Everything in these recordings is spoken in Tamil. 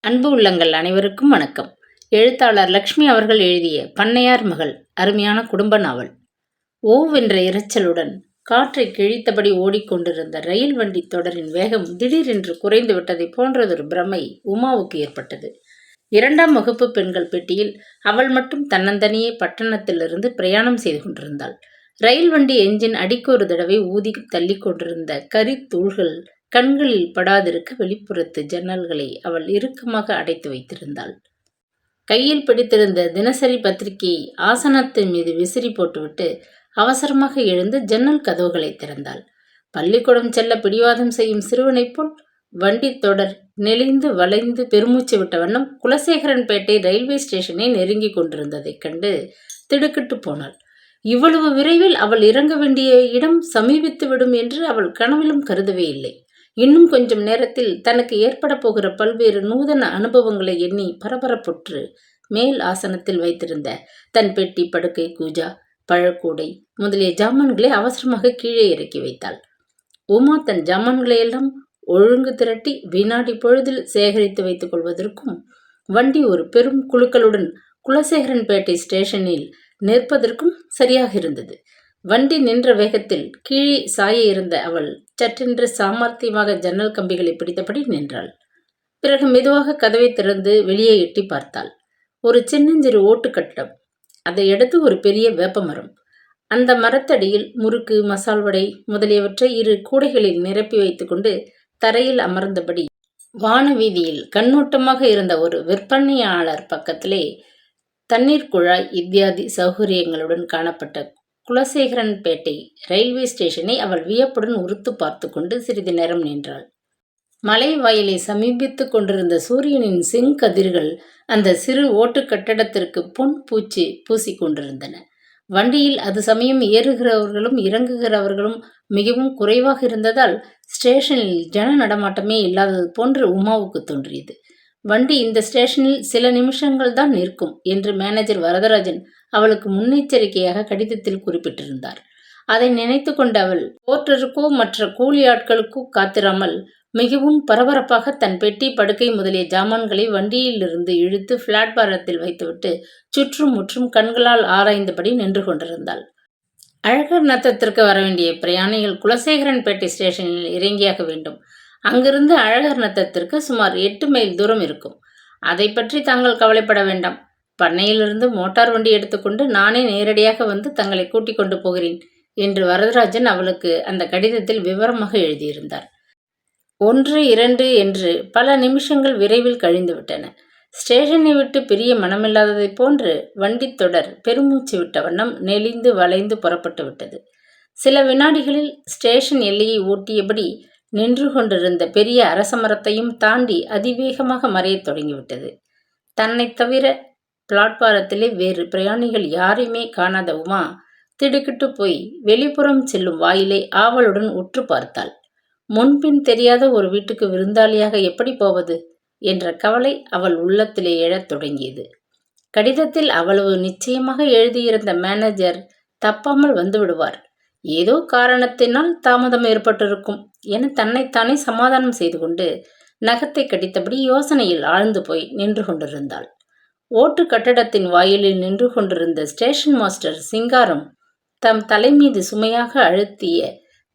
அன்பு உள்ளங்கள் அனைவருக்கும் வணக்கம். எழுத்தாளர் லக்ஷ்மி அவர்கள் எழுதிய பண்ணையார் மகள் அருமையான குடும்ப நாவல். ஓவென்ற இரைச்சலுடன் காற்றை கிழித்தபடி ஓடிக்கொண்டிருந்த ரயில் வண்டி தொடரின் வேகம் திடீரென்று குறைந்து விட்டதை போன்றதொரு பிரமை உமாவுக்கு ஏற்பட்டது. 2ஆம் வகுப்பு பெண்கள் பெட்டியில் அவள் மட்டும் தன்னந்தனியே பட்டணத்திலிருந்து பிரயாணம் செய்து கொண்டிருந்தாள். ரயில் வண்டி என்ஜின் அடிக்கொரு தடவை ஊதி தள்ளி கொண்டிருந்த கரித்தூள்கள் கண்களில் படாதிருக்க வெளிப்புறத்து ஜன்னல்களை அவள் இறுக்கமாக அடைத்து வைத்திருந்தாள். கையில் பிடித்திருந்த தினசரி பத்திரிகையை ஆசனத்தின் மீது விசிறி போட்டுவிட்டு அவசரமாக எழுந்து ஜன்னல் கதவுகளை திறந்தாள். பள்ளிக்கூடம் செல்ல பிடிவாதம் செய்யும் சிறுவனைப் போல் வண்டி தொடர் நெளிந்து வளைந்து பெருமூச்சு விட்ட வண்ணம் குலசேகரன்பேட்டை ரயில்வே ஸ்டேஷனை நெருங்கி கொண்டிருந்ததைக் கண்டு திடுக்கிட்டு போனாள். இவ்வளவு விரைவில் அவள் இறங்க வேண்டிய இடம் சமீபித்து விடும் என்று அவள் கனவிலும் கருதவே இல்லை. இன்னும் கொஞ்சம் நேரத்தில் தனக்கு ஏற்பட போகிற பல்வேறு நூதன அனுபவங்களை எண்ணி பரபரப்புற்று மேல் ஆசனத்தில் வைத்திருந்த தன் பெட்டி, படுக்கை, கூஜா, பழக்கூடை முதலிய ஜாமான்களை அவசரமாக கீழே இறக்கி வைத்தாள். உமா தன் ஜாமான்களையெல்லாம் ஒழுங்கு திரட்டி வினாடி பொழுதில் சேகரித்து வைத்துக் கொள்வதற்கும் வண்டி ஒரு பெரும் குழுக்களுடன் குலசேகரன்பேட்டை ஸ்டேஷனில் நிற்பதற்கும் சரியாக இருந்தது. வண்டி நின்ற வேகத்தில் கீழே சாய இருந்த அவள் சற்றென்று சாமர்த்தியமாக ஜன்னல் கம்பிகளை பிடித்தபடி நின்றாள். பிறகு மெதுவாக கதவை திறந்து வெளியே எட்டி பார்த்தாள். ஒரு சின்னஞ்சிறு ஓட்டு கட்டடம், அதையடுத்து ஒரு பெரிய வேப்பமரம். அந்த மரத்தடியில் முறுக்கு, மசால் வடை முதலியவற்றை 2 கூடைகளில் நிரப்பி வைத்துக்கொண்டு தரையில் அமர்ந்தபடி வானவீதியில் கண்ணோட்டமாக இருந்த ஒரு விற்பனையாளர் பக்கத்திலே தண்ணீர் குழாய் இத்தியாதி சௌகரியங்களுடன் காணப்பட்ட குலசேகரன்பேட்டை ரயில்வே ஸ்டேஷனை அவள் வியப்புடன் உறுத்து பார்த்து கொண்டு சிறிது நேரம் நின்றாள். மலை வாயிலை சமீபித்து கொண்டிருந்த சூரியனின் செங்கதிர்கள் அந்த சிறு ஓட்டு கட்டடத்திற்கு பொன் பூச்சி பூசிக்கொண்டிருந்தன. வண்டியில் அது சமயம் ஏறுகிறவர்களும் இறங்குகிறவர்களும் மிகவும் குறைவாக இருந்ததால் ஸ்டேஷனில் ஜன நடமாட்டமே இல்லாதது போன்று உமாவுக்கு தோன்றியது. வண்டி இந்த ஸ்டேஷனில் சில நிமிஷங்கள் தான் நிற்கும் என்று மேனேஜர் வரதராஜன் அவளுக்கு முன்னெச்சரிக்கையாக கடிதத்தில் குறிப்பிட்டிருந்தார். அதை நினைத்து கொண்டு அவள் போர்ட்டருக்கோ மற்ற கூலி ஆட்களுக்கோ காத்திராமல் மிகவும் பரபரப்பாக தன் பெட்டி, படுக்கை முதலிய ஜாமான்களை வண்டியிலிருந்து இழுத்து பிளாட்பாரத்தில் வைத்துவிட்டு சுற்றும் முற்றும் கண்களால் ஆராய்ந்தபடி நின்று கொண்டிருந்தாள். அழகர் நத்தத்திற்கு வரவேண்டிய பிரயாணிகள் குலசேகரன்பேட்டை ஸ்டேஷனில் இறங்கியாக வேண்டும். அங்கிருந்து அழகர் நத்தத்திற்கு சுமார் 8 மைல் தூரம் இருக்கும். அதை பற்றி தாங்கள் கவலைப்பட வேண்டாம். பண்ணையிலிருந்து மோட்டார் வண்டி எடுத்துக்கொண்டு நானே நேரடியாக வந்து தங்களை கூட்டிக் கொண்டு போகிறேன் என்று வரதராஜன் அவளுக்கு அந்த கடிதத்தில் விவரமாக எழுதியிருந்தார். 1, 2 என்று பல நிமிஷங்கள் விரைவில் கழிந்துவிட்டன. ஸ்டேஷனை விட்டு பிரிய மனமில்லாததைப் போன்று வண்டி தொடர் பெருமூச்சு விட்ட வண்ணம் நெளிந்து வளைந்து புறப்பட்டு விட்டது. சில வினாடிகளில் ஸ்டேஷன் எல்லையை ஓட்டியபடி நின்று கொண்டிருந்த பெரிய அரசமரத்தையும் தாண்டி அதிவேகமாக மறையத் தொடங்கிவிட்டது. தன்னை தவிர பிளாட்பாரத்திலே வேறு பிரயாணிகள் யாரையுமே காணாத உமா திடுக்கிட்டு போய் வெளிப்புறம் செல்லும் வாயிலை ஆவலுடன் உற்று பார்த்தாள். முன்பின் தெரியாத ஒரு வீட்டுக்கு விருந்தாளியாக எப்படி போவது என்ற கவலை அவள் உள்ளத்திலே எழத் தொடங்கியது. கடிதத்தில் அவ்வளவு நிச்சயமாக எழுதியிருந்த மேனேஜர் தப்பாமல் வந்து விடுவார், ஏதோ காரணத்தினால் தாமதம் ஏற்பட்டிருக்கும் என தன்னைத்தானே சமாதானம் செய்து கொண்டு நகத்தை கடித்தபடி யோசனையில் ஆழ்ந்து போய் நின்று கொண்டிருந்தாள். ஓட்டு கட்டடத்தின் வாயிலில் நின்று கொண்டிருந்த ஸ்டேஷன் மாஸ்டர் சிங்காரம் தம் தலைமீது சுமையாக அழுத்திய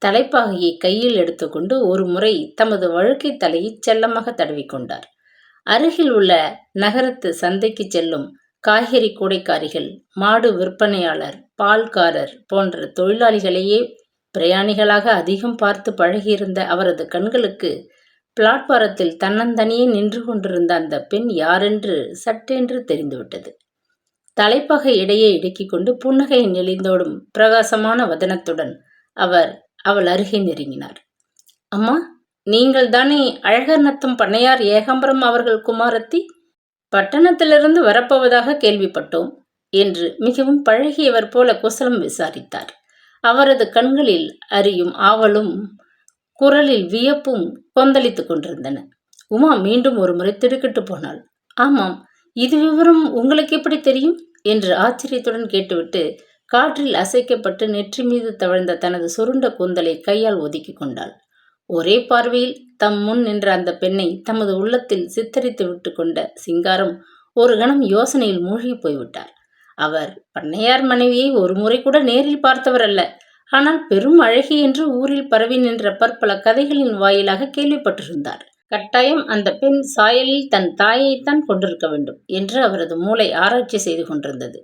தலைப்பாகையை கையில் எடுத்துக்கொண்டு ஒரு முறை தமது வழுக்கை தலையை செல்லமாக தடவிக்கொண்டார். அருகில் உள்ள நகரத்து சந்தைக்கு செல்லும் காய்கறி கூடைக்காரிகள், மாடு விற்பனையாளர், பால்காரர் போன்ற தொழிலாளிகளையே பிரயாணிகளாக அதிகம் பார்த்து பழகியிருந்த அவரது கண்களுக்கு பிளாட்பாரத்தில் தன்னந்தனியே நின்று கொண்டிருந்த அந்த பெண் யாரென்று சட்டென்று தெரிந்துவிட்டது. தலைப்பாகை இடையே இடுக்கிக் கொண்டு புன்னகை நெளிந்தோடும் பிரகாசமான வதனத்துடன் அவள் அருகே நெருங்கினார். அம்மா, நீங்கள் தானே அழகர் நத்தம் பண்ணையார் ஏகாம்பரம் அவர்கள் குமாரத்தி? பட்டணத்திலிருந்து வரப்போவதாக கேள்விப்பட்டோம் என்று மிகவும் பழகியவர் போல குசலம் விசாரித்தார். அவரது கண்களில் அறியும் ஆவலும் குரலில் வியப்பும் கொந்தளித்து கொண்டிருந்தன. உமா மீண்டும் ஒரு முறை திடுக்கிட்டு போனாள். ஆமாம், இது விவரம் உங்களுக்கு எப்படி தெரியும் என்று ஆச்சரியத்துடன் கேட்டுவிட்டு காற்றில் அசைக்கப்பட்டு நெற்றி மீது தவழ்ந்த தனது சுருண்ட கூந்தலை கையால் ஒதுக்கி கொண்டாள். ஒரே பார்வையில் தம் முன் நின்ற அந்த பெண்ணை தமது உள்ளத்தில் சித்தரித்து விட்டு கொண்ட சிங்காரம் ஒரு கணம் யோசனையில் மூழ்கி போய்விட்டார். அவர் பண்ணையார் மனைவியை ஒரு முறை கூட நேரில் பார்த்தவர் அல்ல. ஆனால் பெரும் அழகி என்று ஊரில் பரவி நின்ற பற்பல கதைகளின் வாயிலாக கேள்விப்பட்டிருந்தார். கட்டாயம் அந்த பெண் சாயலில் தன் தாயைத்தான் கொண்டிருக்க வேண்டும் என்று அவரது மூளை ஆராய்ச்சி செய்து கொண்டிருந்தது.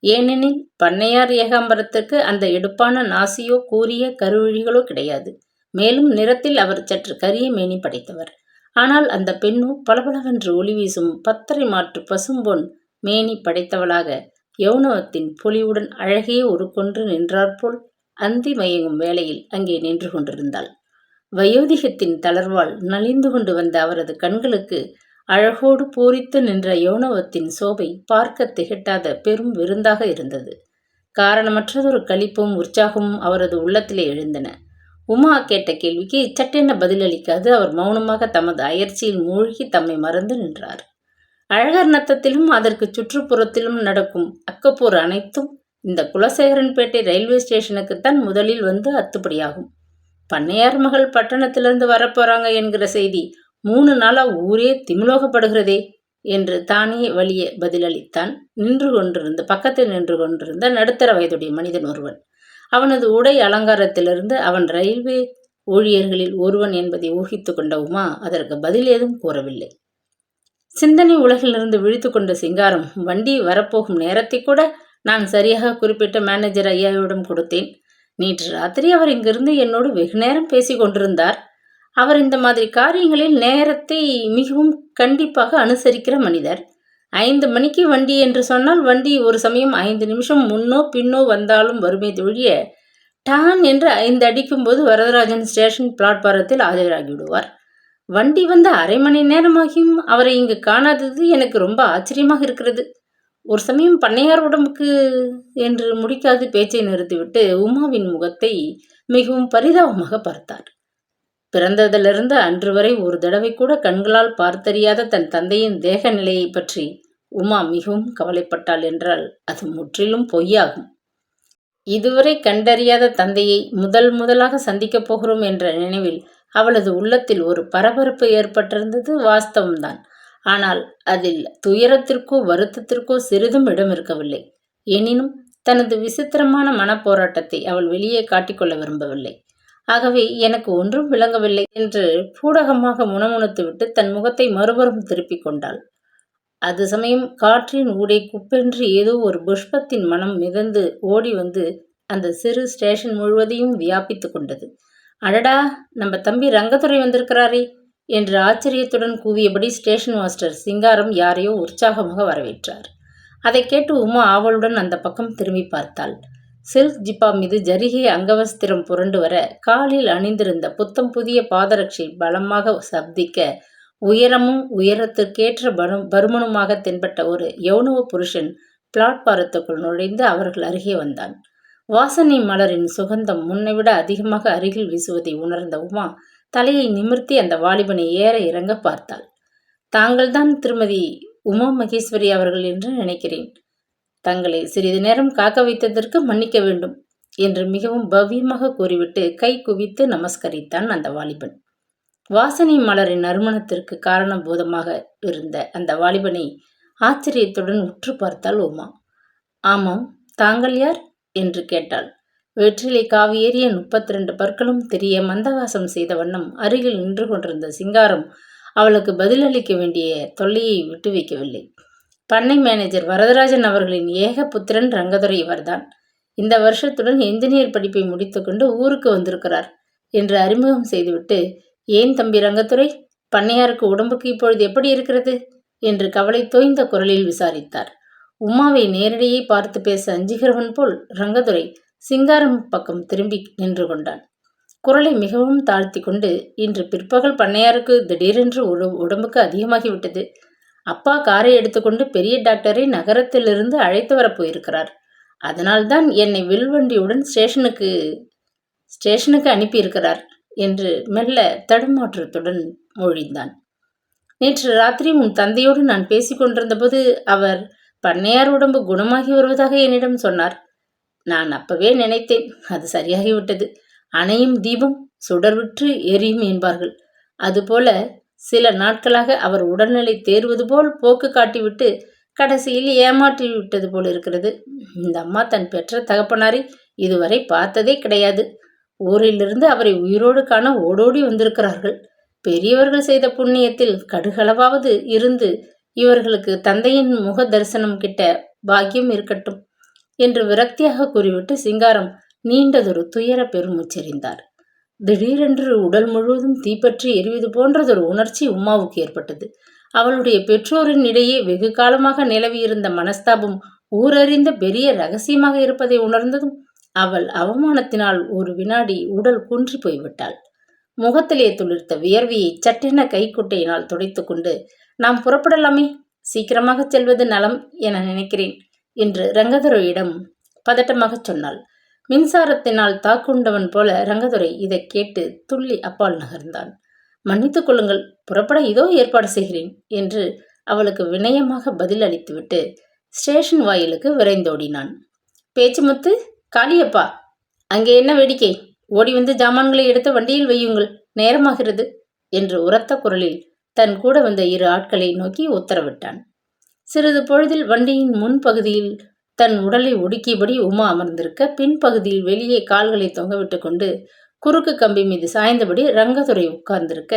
ஏனெனில் பண்ணையார் ஏகாம்பரத்துக்கு அந்த எடுப்பான நாசியோ கூரிய கருவிழிகளோ கிடையாது. மேலும் நிறத்தில் அவர் சற்று கரிய மேனி படைத்தவர். ஆனால் அந்த பெண்ணோ பளபளவென்று ஒளி வீசும் பத்தரை மாற்று பசும்பொன் மேனி படைத்தவளாக யௌனவத்தின் பொலிவுடன் அழகே உருக்கொன்று நின்றாற்போல் அந்தி மயங்கும் வேளையில் அங்கே நின்று கொண்டிருந்தாள். வயோதிகத்தின் தளர்வால் நலிந்து கொண்டு வந்த அவரது கண்களுக்கு அழகோடு பூரித்து நின்ற யௌனவத்தின் சோபை பார்க்க திகட்டாத பெரும் விருந்தாக இருந்தது. காரணமற்றதொரு களிப்பும் உற்சாகமும் அவரது உள்ளத்திலே எழுந்தன. உமா கேட்ட கேள்விக்கு சட்டென பதிலளிக்காது அவர் மௌனமாக தமது அயற்சியில் மூழ்கி தம்மை மறந்து நின்றார். அழகர் நத்தத்திலும் அதற்கு சுற்றுப்புறத்திலும் நடக்கும் அக்கப்போர் அனைத்தும் இந்த குலசேகரன்பேட்டை ரயில்வே ஸ்டேஷனுக்குத்தான் முதலில் வந்து அத்துப்படியாகும். பண்ணையார் மகள் பட்டணத்திலிருந்து வரப்போறாங்க என்கிற செய்தி 3 நாளா ஊரே திமிலோகப்படுகிறதே என்று தானே வலிய பதிலளித்தான் பக்கத்தில் நின்று கொண்டிருந்த நடுத்தர வயதுடைய மனிதன் ஒருவன். அவனது உடை அலங்காரத்திலிருந்து அவன் ரயில்வே ஊழியர்களில் ஒருவன் என்பதை ஊகித்து கொண்ட உமா அதற்கு பதில் ஏதும் கூறவில்லை. சிந்தனை உலகிலிருந்து விழித்து கொண்ட சிங்காரம், வண்டி வரப்போகும் நேரத்தை கூட நான் சரியாக குறிப்பிட்ட மேனேஜர் ஐயாவிடம் கொடுத்தேன். நேற்று ராத்திரி அவர் இங்கிருந்து என்னோடு வெகு நேரம் பேசி கொண்டிருந்தார். அவர் இந்த மாதிரி காரியங்களில் நேரத்தை மிகவும் கண்டிப்பாக அனுசரிக்கிற மனிதர். 5 மணிக்கு வண்டி என்று சொன்னால் வண்டி ஒரு சமயம் 5 நிமிஷம் முன்னோ பின்னோ வந்தாலும் வருமே ஒழிய டான் என்று 5 அடிக்கும்போது வரதராஜன் ஸ்டேஷன் பிளாட்பாரத்தில் ஆஜராகிவிடுவார். வண்டி வந்த அரை மணி நேரமாகியும் அவரை இங்கு காணாதது எனக்கு ரொம்ப ஆச்சரியமாக இருக்கிறது. ஒரு சமயம் பண்ணையார் உடம்புக்கு என்று முடிக்காது பேச்சை நிறுத்திவிட்டு உமாவின் முகத்தை மிகவும் பரிதாபமாக பார்த்தார். பிறந்ததிலிருந்து அன்று வரை ஒரு தடவை கூட கண்களால் பார்த்தறியாத தன் தந்தையின் தேக நிலையை பற்றி உமா மிகவும் கவலைப்பட்டாள் என்றால் அது முற்றிலும் பொய்யாகும். இதுவரை கண்டறியாத தந்தையை முதலாக சந்திக்கப் போகிறோம் என்ற நினைவில் அவளது உள்ளத்தில் ஒரு பரபரப்பு ஏற்பட்டிருந்தது வாஸ்தவம்தான். ஆனால் அதில் துயரத்திற்கோ வருத்தத்திற்கோ சிறிதும் இடம் இருக்கவில்லை. எனினும் தனது விசித்திரமான மனப்போராட்டத்தை அவள் வெளியே காட்டிக்கொள்ள விரும்பவில்லை. ஆகவே எனக்கு ஒன்றும் விளங்கவில்லை என்று பூடகமாக முணுமுணுத்துவிட்டு தன் முகத்தை மறுபுறம் திருப்பிக் கொண்டாள். அது சமயம் காற்றின் ஊடே குப்பென்று ஏதோ ஒரு புஷ்பத்தின் மனம் மிதந்து ஓடி வந்து அந்த சிறு ஸ்டேஷன் முழுவதையும் வியாபித்து கொண்டது. அடடா, நம்ம தம்பி ரங்கதுரை வந்திருக்கிறாரே என்று ஆச்சரியத்துடன் கூவியபடி ஸ்டேஷன் மாஸ்டர் சிங்காரம் யாரையோ உற்சாகமாக வரவேற்றார். அதை கேட்டு உமா ஆவலுடன் அந்த பக்கம் திரும்பி பார்த்தாள். சில்க் ஜிப்பா மீது ஜரிகை அங்கவஸ்திரம் புரண்டு வர காலில் அணிந்திருந்த புத்தம் புதிய பாதரட்சை பலமாக சப்திக்க உயரமும் உயரத்திற்கேற்ற பருமனுமாக தென்பட்ட ஒரு யௌனவ புருஷன் பிளாட்பாரத்துக்குள் நுழைந்து அவர்கள் அருகே வந்தான். வாசனை மலரின் சுகந்தம் முன்னைவிட அதிகமாக அருகில் வீசுவதை உணர்ந்த உமா தலையை நிமிர்த்தி அந்த வாலிபனை ஏற இறங்க பார்த்தாள். தாங்கள்தான் திருமதி உமா மகேஸ்வரி அவர்கள் என்று நினைக்கிறேன். தங்களை சிறிது நேரம் காக்க வைத்ததற்கு மன்னிக்க வேண்டும் என்று மிகவும் பவ்யமாக கூறிவிட்டு கை குவித்து நமஸ்கரித்தான் அந்த வாலிபன். வாசனை மலரின் நறுமணத்திற்கு காரணபூதமாக இருந்த அந்த வாலிபனை ஆச்சரியத்துடன் உற்று பார்த்தாள் உமா. ஆமாம், தாங்கள் யார் என்று கேட்டாள். வெற்றிலை காவியேறிய 32 பற்களும் தெரிய மந்தகாசம் செய்த வண்ணம் அருகில் நின்று கொண்டிருந்த சிங்காரம் அவளுக்கு பதிலளிக்க வேண்டிய தொல்லையை விட்டு வைக்கவில்லை. பண்ணை மேனேஜர் வரதராஜன் அவர்களின் ஏக புத்திரன் ரங்கதுரை இவர்தான். இந்த வருஷத்துடன் என்ஜினியர் படிப்பை முடித்துக்கொண்டு ஊருக்கு வந்திருக்கிறார் என்று அறிமுகம் செய்துவிட்டு, ஏன் தம்பி ரங்கதுரை, பண்ணையாருக்கு உடம்புக்கு இப்பொழுது எப்படி இருக்கிறது என்று கவலை தோய்ந்த குரலில் விசாரித்தார். உமாவை நேரடியே பார்த்து பேச அஞ்சுகிறவன் போல் ரங்கதுரை சிங்காரம் பக்கம் திரும்பி நின்று கொண்டான். குரலை மிகவும் தாழ்த்தி கொண்டு, இன்று பிற்பகல் பண்ணையாருக்கு திடீரென்று உடம்புக்கு அதிகமாகிவிட்டது. அப்பா காரை எடுத்துக்கொண்டு பெரிய டாக்டரை நகரத்திலிருந்து அழைத்து வரப் போயிருக்கிறார். அதனால்தான் என்னை வில்வண்டியுடன் ஸ்டேஷனுக்கு அனுப்பியிருக்கிறார் என்று மெல்ல தடுமாற்றத்துடன் மொழிந்தான். நேற்று ராத்திரி உன் தந்தையோடு நான் பேசிக்கொண்டிருந்த போது அவர் பண்ணையார் உடம்பு குணமாகி வருவதாக என்னிடம் சொன்னார். நான் அப்பவே நினைத்தேன், அது சரியாகிவிட்டது. அணையும் தீபம் சுடர்விற்று எரியும் என்பார்கள். அதுபோல சில நாட்களாக அவர் உடல்நிலை தேறுவது போல் போக்கு காட்டிவிட்டு கடைசியில் ஏமாற்றி விட்டது போல் இருக்கிறது. இந்த அம்மா தன் பெற்ற தகப்பனாரை இதுவரை பார்த்ததே கிடையாது. ஊரிலிருந்து அவரை உயிரோடு காண ஓடோடி வந்திருக்கிறார்கள். பெரியவர்கள் செய்த புண்ணியத்தில் கடுகளவாவது இருந்து இவர்களுக்கு தந்தையின் முக தரிசனம் கிட்ட பாக்கியம் இருக்கட்டும் என்று விரக்தியாக கூறிவிட்டு சிங்காரம் நீண்டதொரு துயர பெருமூச்செறிந்தார். திடீரென்று உடல் முழுவதும் தீப்பற்றி எரிவது போன்றதொரு உணர்ச்சி உமாவுக்கு ஏற்பட்டது. அவளுடைய பெற்றோரின் இடையே வெகு காலமாக நிலவியிருந்த மனஸ்தாபம் ஊரறிந்த பெரிய ரகசியமாக இருப்பதை உணர்ந்ததும் அவள் அவமானத்தினால் ஒரு வினாடி உடல் குன்றி போய்விட்டாள். முகத்திலே துளிர்த்த வியர்வையை சட்டென கைக்குட்டையினால் துடைத்து கொண்டு, நாம் புறப்படலாமே, சீக்கிரமாக செல்வது நலம் என நினைக்கிறேன் என்று ரங்கதுரையிடம் பதட்டமாக சொன்னாள். மின்சாரத்தினால் தாக்குண்டவன் போல ரங்கதுரை இதை கேட்டு துள்ளி அப்பால் நகர்ந்தான். மன்னித்துக் கொள்ளுங்கள், புறப்பட இதோ ஏற்பாடு செய்கிறேன் என்று அவளுக்கு வினயமாக பதில் அளித்துவிட்டு ஸ்டேஷன் வாயிலுக்கு விரைந்தோடினான். பேச்சுமுத்து, காளியப்பா, அங்கே என்ன வேடிக்கை? ஓடி வந்து ஜாமான்களை எடுத்து வண்டியில் வையுங்கள், நேரமாகிறது என்று உரத்த குரலில் தன் கூட வந்த 2 ஆட்களை நோக்கி உத்தரவிட்டான். சிறிது பொழுதில் வண்டியின் முன்பகுதியில் தன் உடலை ஒடுக்கியபடி உமா அமர்ந்திருக்க, பின்பகுதியில் வெளியே கால்களை தொங்கவிட்டு கொண்டு குறுக்கு கம்பி மீது சாய்ந்தபடி ரங்கதுரை உட்கார்ந்திருக்க,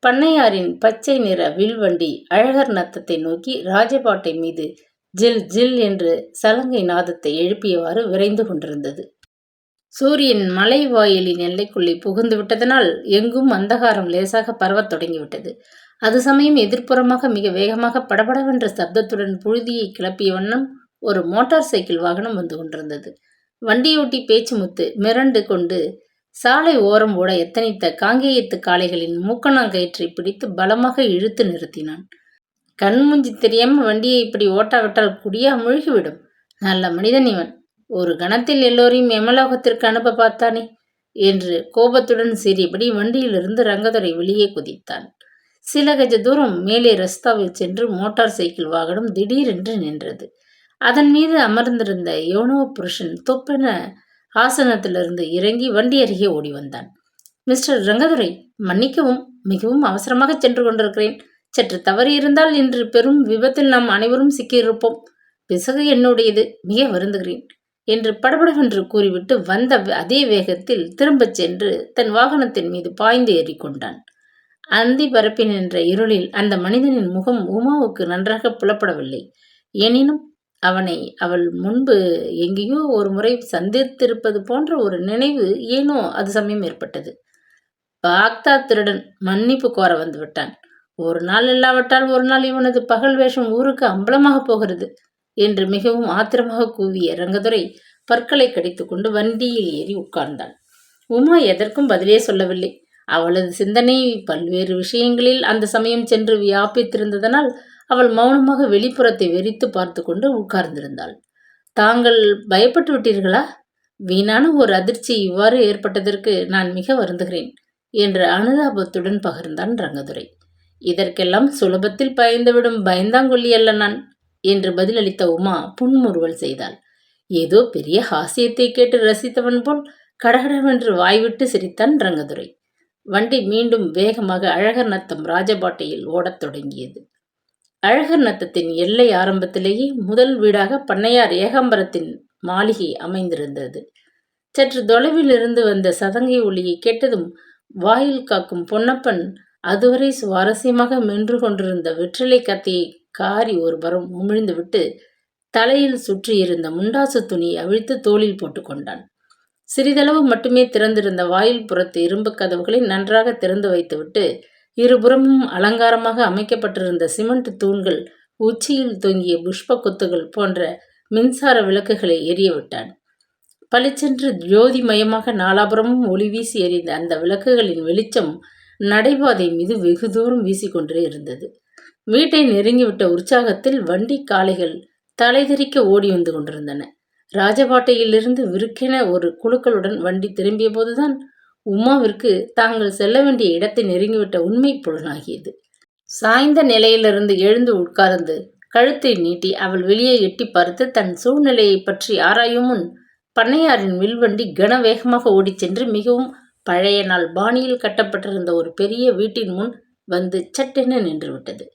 பண்ணையாரின் பச்சை நிற வில்வண்டி அழகர் நத்தத்தை நோக்கி ராஜபாட்டை மீது ஜில் ஜில் என்று சலங்கை நாதத்தை எழுப்பியவாறு விரைந்து கொண்டிருந்தது. சூரியன் மலை வாயிலின் எல்லைக்குள்ளே புகுந்து விட்டதனால் எங்கும் அந்தகாரம் லேசாக பரவத் தொடங்கிவிட்டது. அது சமயம் எதிர்ப்புறமாக மிக வேகமாக படபடவென்ற சப்தத்துடன் புழுதியை கிளப்பிய வண்ணம் ஒரு மோட்டார் சைக்கிள் வாகனம் வந்து கொண்டிருந்தது. வண்டியோட்டி பேச்சுமுத்து மிரண்டு கொண்டு சாலை ஓரம் ஓட எத்தனித்த காங்கேயத்து காளைகளின் மூக்கணாங்கயிற்றை பிடித்து பலமாக இழுத்து நிறுத்தினான். கண்முஞ்சி தெரியாம வண்டியை இப்படி ஓட்டாவிட்டால் குடியா முழுகிவிடும். நல்ல மனிதன் இவன். ஒரு கணத்தில் எல்லோரையும் எமலோகத்திற்கு அனுப்ப பார்த்தானே என்று கோபத்துடன் சீறியபடி வண்டியிலிருந்து ரங்கதுரை வெளியே குதித்தான். சில கஜ தூரம் மேலே ரஸ்தாவில் சென்று மோட்டார் சைக்கிள் வாகனம் திடீரென்று நின்றது. அதன் மீது அமர்ந்திருந்த யோனோ புருஷன் தொப்பென ஆசனத்திலிருந்து இறங்கி வண்டி அருகே ஓடி வந்தான். மிஸ்டர் ரங்கதுரை, மன்னிக்கவும், மிகவும் அவசரமாக சென்று கொண்டிருக்கிறேன். சற்று தவறி இருந்தால் இன்று பெரும் விபத்தில் நாம் அனைவரும் சிக்கியிருப்போம். பிசகு என்னுடையது, மிக வருந்துகிறேன் என்று படபடவென்று கூறிவிட்டு வந்த அதே வேகத்தில் திரும்பச் சென்று தன் வாகனத்தின் மீது பாய்ந்து ஏறிக்கொண்டான். அந்தி பரப்பின் என்ற இருளில் அந்த மனிதனின் முகம் உமாவுக்கு நன்றாக புலப்படவில்லை. எனினும் அவனை அவள் முன்பு எங்கேயோ ஒரு முறை சந்தித்திருப்பது போன்ற ஒரு நினைவு ஏனோ அது சமயம் ஏற்பட்டது. பாக்தா திருடன் மன்னிப்பு கோர வந்து விட்டான். ஒரு நாள் இல்லாவிட்டால் ஒரு நாள் இவனது பகல் வேஷம் ஊருக்கு அம்பலமாக போகிறது என்று மிகவும் ஆத்திரமாக கூவிய ரங்கதுரை பற்களை கடித்துக்கொண்டு வண்டியில் ஏறி உட்கார்ந்தான். உமா எதற்கும் பதிலே சொல்லவில்லை. அவளது சிந்தனை பல்வேறு விஷயங்களில் அந்த சமயம் சென்று வியாபித்திருந்ததனால் அவள் மௌனமாக வெளிப்புறத்தை வெறித்து பார்த்து கொண்டு உட்கார்ந்திருந்தாள். தாங்கள் பயப்பட்டு விட்டீர்களா? வீணான ஒரு அதிர்ச்சி இவ்வாறு ஏற்பட்டதற்கு நான் மிக வருந்துகிறேன் என்று அனுதாபத்துடன் பகிர்ந்தான் ரங்கதுரை. இதற்கெல்லாம் சுலபத்தில் பயந்துவிடும் பயந்தாங்கொல்லி அல்ல நான் என்று பதிலளித்த உமா புன்முறுவல் செய்தாள். ஏதோ பெரிய ஹாஸ்யத்தை கேட்டு ரசித்தவன் போல் கடகடவென்று வாய்விட்டு சிரித்தான் ரங்கதுரை. வண்டி மீண்டும் வேகமாக அழகர் நத்தம் ராஜபாட்டையில் ஓடத் தொடங்கியது. அழகர் நத்தத்தின் எல்லை ஆரம்பத்திலேயே முதல் வீடாக பண்ணையார் ஏகாம்பரத்தின் மாளிகை அமைந்திருந்தது. சற்று தொலைவில் இருந்து வந்த சதங்கை ஒளியை கேட்டதும் வாயில் காக்கும் பொன்னப்பன் அதுவரை சுவாரஸ்யமாக மென்று கொண்டிருந்த வெற்றிலை கத்தியை காரி ஒரு புறம் உமிழ்ந்துவிட்டு தலையில் சுற்றியிருந்த முண்டாசு துணியை அவிழ்த்து தோளில் போட்டுக்கொண்டான். சிறிதளவு மட்டுமே திறந்திருந்த வாயில் புறத்து இரும்பு கதவுகளை நன்றாக திறந்து வைத்துவிட்டு இருபுறமும் அலங்காரமாக அமைக்கப்பட்டிருந்த சிமெண்ட் தூண்கள், உச்சியில் தொங்கிய புஷ்ப கொத்துகள் போன்ற மின்சார விளக்குகளை எரியவிட்டான். பளிச்சென்று ஜோதிமயமாக நாலாபுரமும் ஒளி வீசி எறிந்த அந்த விளக்குகளின் வெளிச்சம் நடைபாதை மீது வெகு தூரம் வீசிக்கொண்டே இருந்தது. வீட்டை நெருங்கிவிட்ட உற்சாகத்தில் வண்டி காளைகள் தலைதெறிக்க ஓடி வந்து கொண்டிருந்தன. ராஜபாட்டையிலிருந்து விருக்கென ஒரு குழுக்களுடன் வண்டி திரும்பிய போதுதான் உமாவிற்கு தாங்கள் செல்ல வேண்டிய இடத்தை நெருங்கிவிட்ட உண்மை புலனாகியது. சாய்ந்த நிலையிலிருந்து எழுந்து உட்கார்ந்து கழுத்தை நீட்டி அவள் வெளியே எட்டி பார்த்து தன் சூழ்நிலையை பற்றி ஆராயும் முன் பண்ணையாரின் வில்வண்டி கன வேகமாக ஓடிச் சென்று மிகவும் பழைய நாள் பாணியில் கட்டப்பட்டிருந்த ஒரு பெரிய வீட்டின் முன் வந்து சட்டென நின்று விட்டது.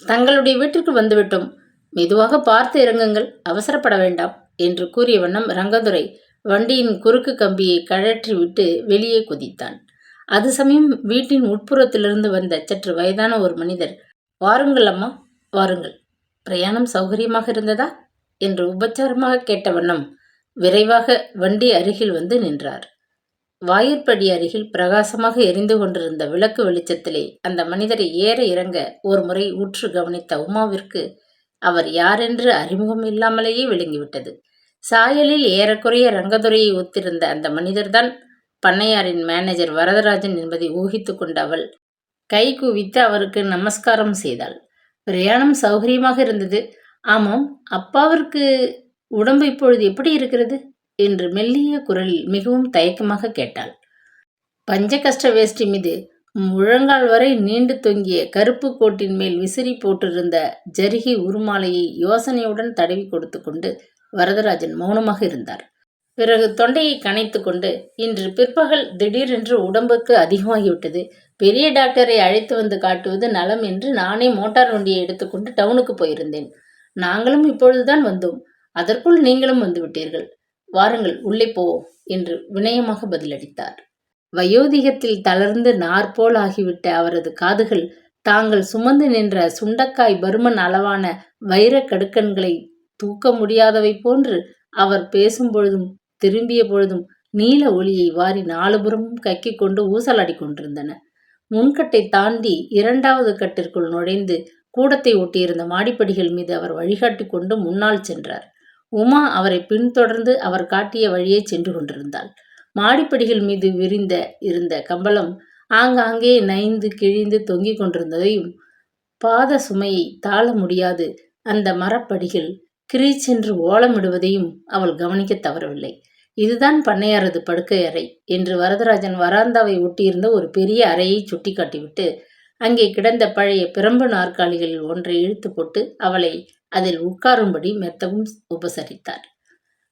தங்களுடைய வீட்டிற்கு வந்துவிட்டோம், மெதுவாக பார்த்து இறங்குங்கள், அவசரப்பட வேண்டாம் என்று கூறிய வண்ணம் ரங்கதுரை வண்டியின் குறுக்கு கம்பியை கழற்றி விட்டு வெளியே குதித்தான். அது சமயம் வீட்டின் உட்புறத்திலிருந்து வந்த சற்று வயதான ஒரு மனிதர், வாருங்கள் அம்மா, வாருங்கள், பிரயாணம் சௌகரியமாக இருந்ததா என்று உபச்சாரமாக கேட்ட வண்ணம் விரைவாக வண்டி அருகில் வந்து நின்றார். வாயிற்படி அருகில் பிரகாசமாக எரிந்து கொண்டிருந்த விளக்கு வெளிச்சத்திலே அந்த மனிதரை ஏற இறங்க ஒரு முறை உற்று கவனித்த உமாவிற்கு அவர் யாரென்று அறிமுகம் இல்லாமலேயே விளங்கிவிட்டது. சாயலில் ஏறக்குறைய ரங்கதுரையை ஒத்திருந்த அந்த மனிதர்தான் பண்ணையாரின் மேனேஜர் வரதராஜன் என்பதை ஊகித்து கொண்ட அவள் கை குவித்து அவருக்கு நமஸ்காரம் செய்தாள். பிரயாணம் சௌகரியமாக இருந்தது. ஆமாம், அப்பாவிற்கு உடம்பு இப்பொழுது எப்படி இருக்கிறது என்று மெல்லிய குரலில் மிகவும் தயக்கமாக கேட்டாள். பஞ்ச கஷ்ட வேஷ்டி மீது முழங்கால் வரை நீண்டு தொங்கிய கருப்பு கோட்டின் மேல் விசிறி போட்டிருந்த ஜரிகை உருமாலையை யோசனையுடன் தடவி கொடுத்து கொண்டு வரதராஜன் மௌனமாக இருந்தார். பிறகு தொண்டையை கனைத்து கொண்டு, இன்று பிற்பகல் திடீரென்று உடம்புக்கு அதிகமாகிவிட்டது. பெரிய டாக்டரை அழைத்து வந்து காட்டுவது நலம் என்று நானே மோட்டார் வண்டியை எடுத்துக்கொண்டு டவுனுக்கு போயிருந்தேன். நாங்களும் இப்பொழுதுதான் வந்தோம். அதற்குள் நீங்களும் வந்துவிட்டீர்கள். வாருங்கள், உள்ளே போவோம் என்று வினயமாக பதிலளித்தார். வயோதிகத்தில் தளர்ந்து நாற்போல் ஆகிவிட்ட அவரது காதுகள் தாங்கள் சுமந்து நின்ற சுண்டக்காய் பருமன் அளவான வைரக் கடுக்கன்களை தூக்க முடியாதவை போன்று அவர் பேசும் பொழுதும் திரும்பிய பொழுதும் நீல ஒளியை வாரி நாலுபுறமும் கக்கிக் கொண்டு ஊசலாடி கொண்டிருந்தன. முன்கட்டை தாண்டி இரண்டாவது கட்டிற்குள் நுழைந்து கூடத்தை ஒட்டியிருந்த மாடிப்படிகள் மீது அவர் வழிகாட்டி கொண்டு முன்னால் சென்றார். உமா அவரை பின்தொடர்ந்து அவர் காட்டிய வழியே சென்று கொண்டிருந்தாள். மாடிப்படிகள் மீது விரிந்த இருந்த கம்பளம் ஆங்காங்கே நைந்து கிழிந்து தொங்கிக் கொண்டிருந்ததையும், பாத சுமையை தாழ முடியாது அந்த மரப்படிகள் கிரீச்சென்று ஓலமிடுவதையும் அவள் கவனிக்க தவறவில்லை. இதுதான் பண்ணையாரது படுக்கை அறை என்று வரதராஜன் வராந்தாவை ஒட்டியிருந்த ஒரு பெரிய அறையை சுட்டி காட்டிவிட்டு அங்கே கிடந்த பழைய பிரம்பு நாற்காலிகளில் ஒன்றை இழுத்து போட்டு அவளை அதில் உட்காரும்படி மெத்தவும் உபசரித்தார்.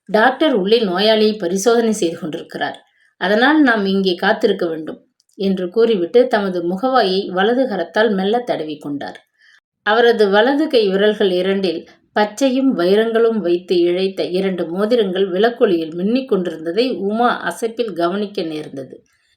டாக்டர் உள்ளே நோயாளியை பரிசோதனை செய்து கொண்டிருக்கிறார், அதனால் நாம் இங்கே காத்திருக்க வேண்டும் என்று கூறிவிட்டு தமது முகவாயை வலது கரத்தால் மெல்ல தடவி கொண்டார். அவரது வலது கை விரல்கள் இரண்டில் பச்சையும் வைரங்களும் வைத்து இழைத்த 2 மோதிரங்கள் விளக்கொளியில் மின்னிக் கொண்டிருந்ததை உமா அசைப்பில் கவனிக்க நேர்ந்தது.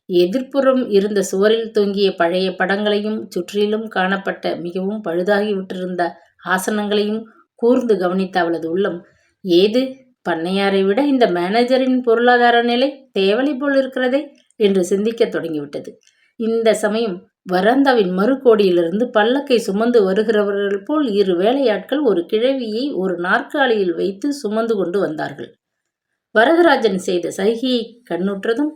எதிர்ப்புறம் இருந்த சுவரில் தொங்கிய பழைய படங்களையும் சுற்றிலும் காணப்பட்ட மிகவும் பழுதாகிவிட்டிருந்த ஆசனங்களையும் கூர்ந்து கவனித்த அவளது உள்ளம், ஏது, பண்ணையாரை விட இந்த மேனேஜரின் பொருளாதார நிலை தேவலை போல் இருக்கிறதே என்று சிந்திக்கத் தொடங்கிவிட்டது. இந்த சமயம் வராந்தாவின் மறுகோடியிலிருந்து பல்லக்கை சுமந்து வருகிறவர்கள் போல் 2 வேலையாட்கள் ஒரு கிழவியை ஒரு நாற்காலியில் வைத்து சுமந்து கொண்டு வந்தார்கள். வரதராஜன் செய்த சைகையை கண்ணுற்றதும்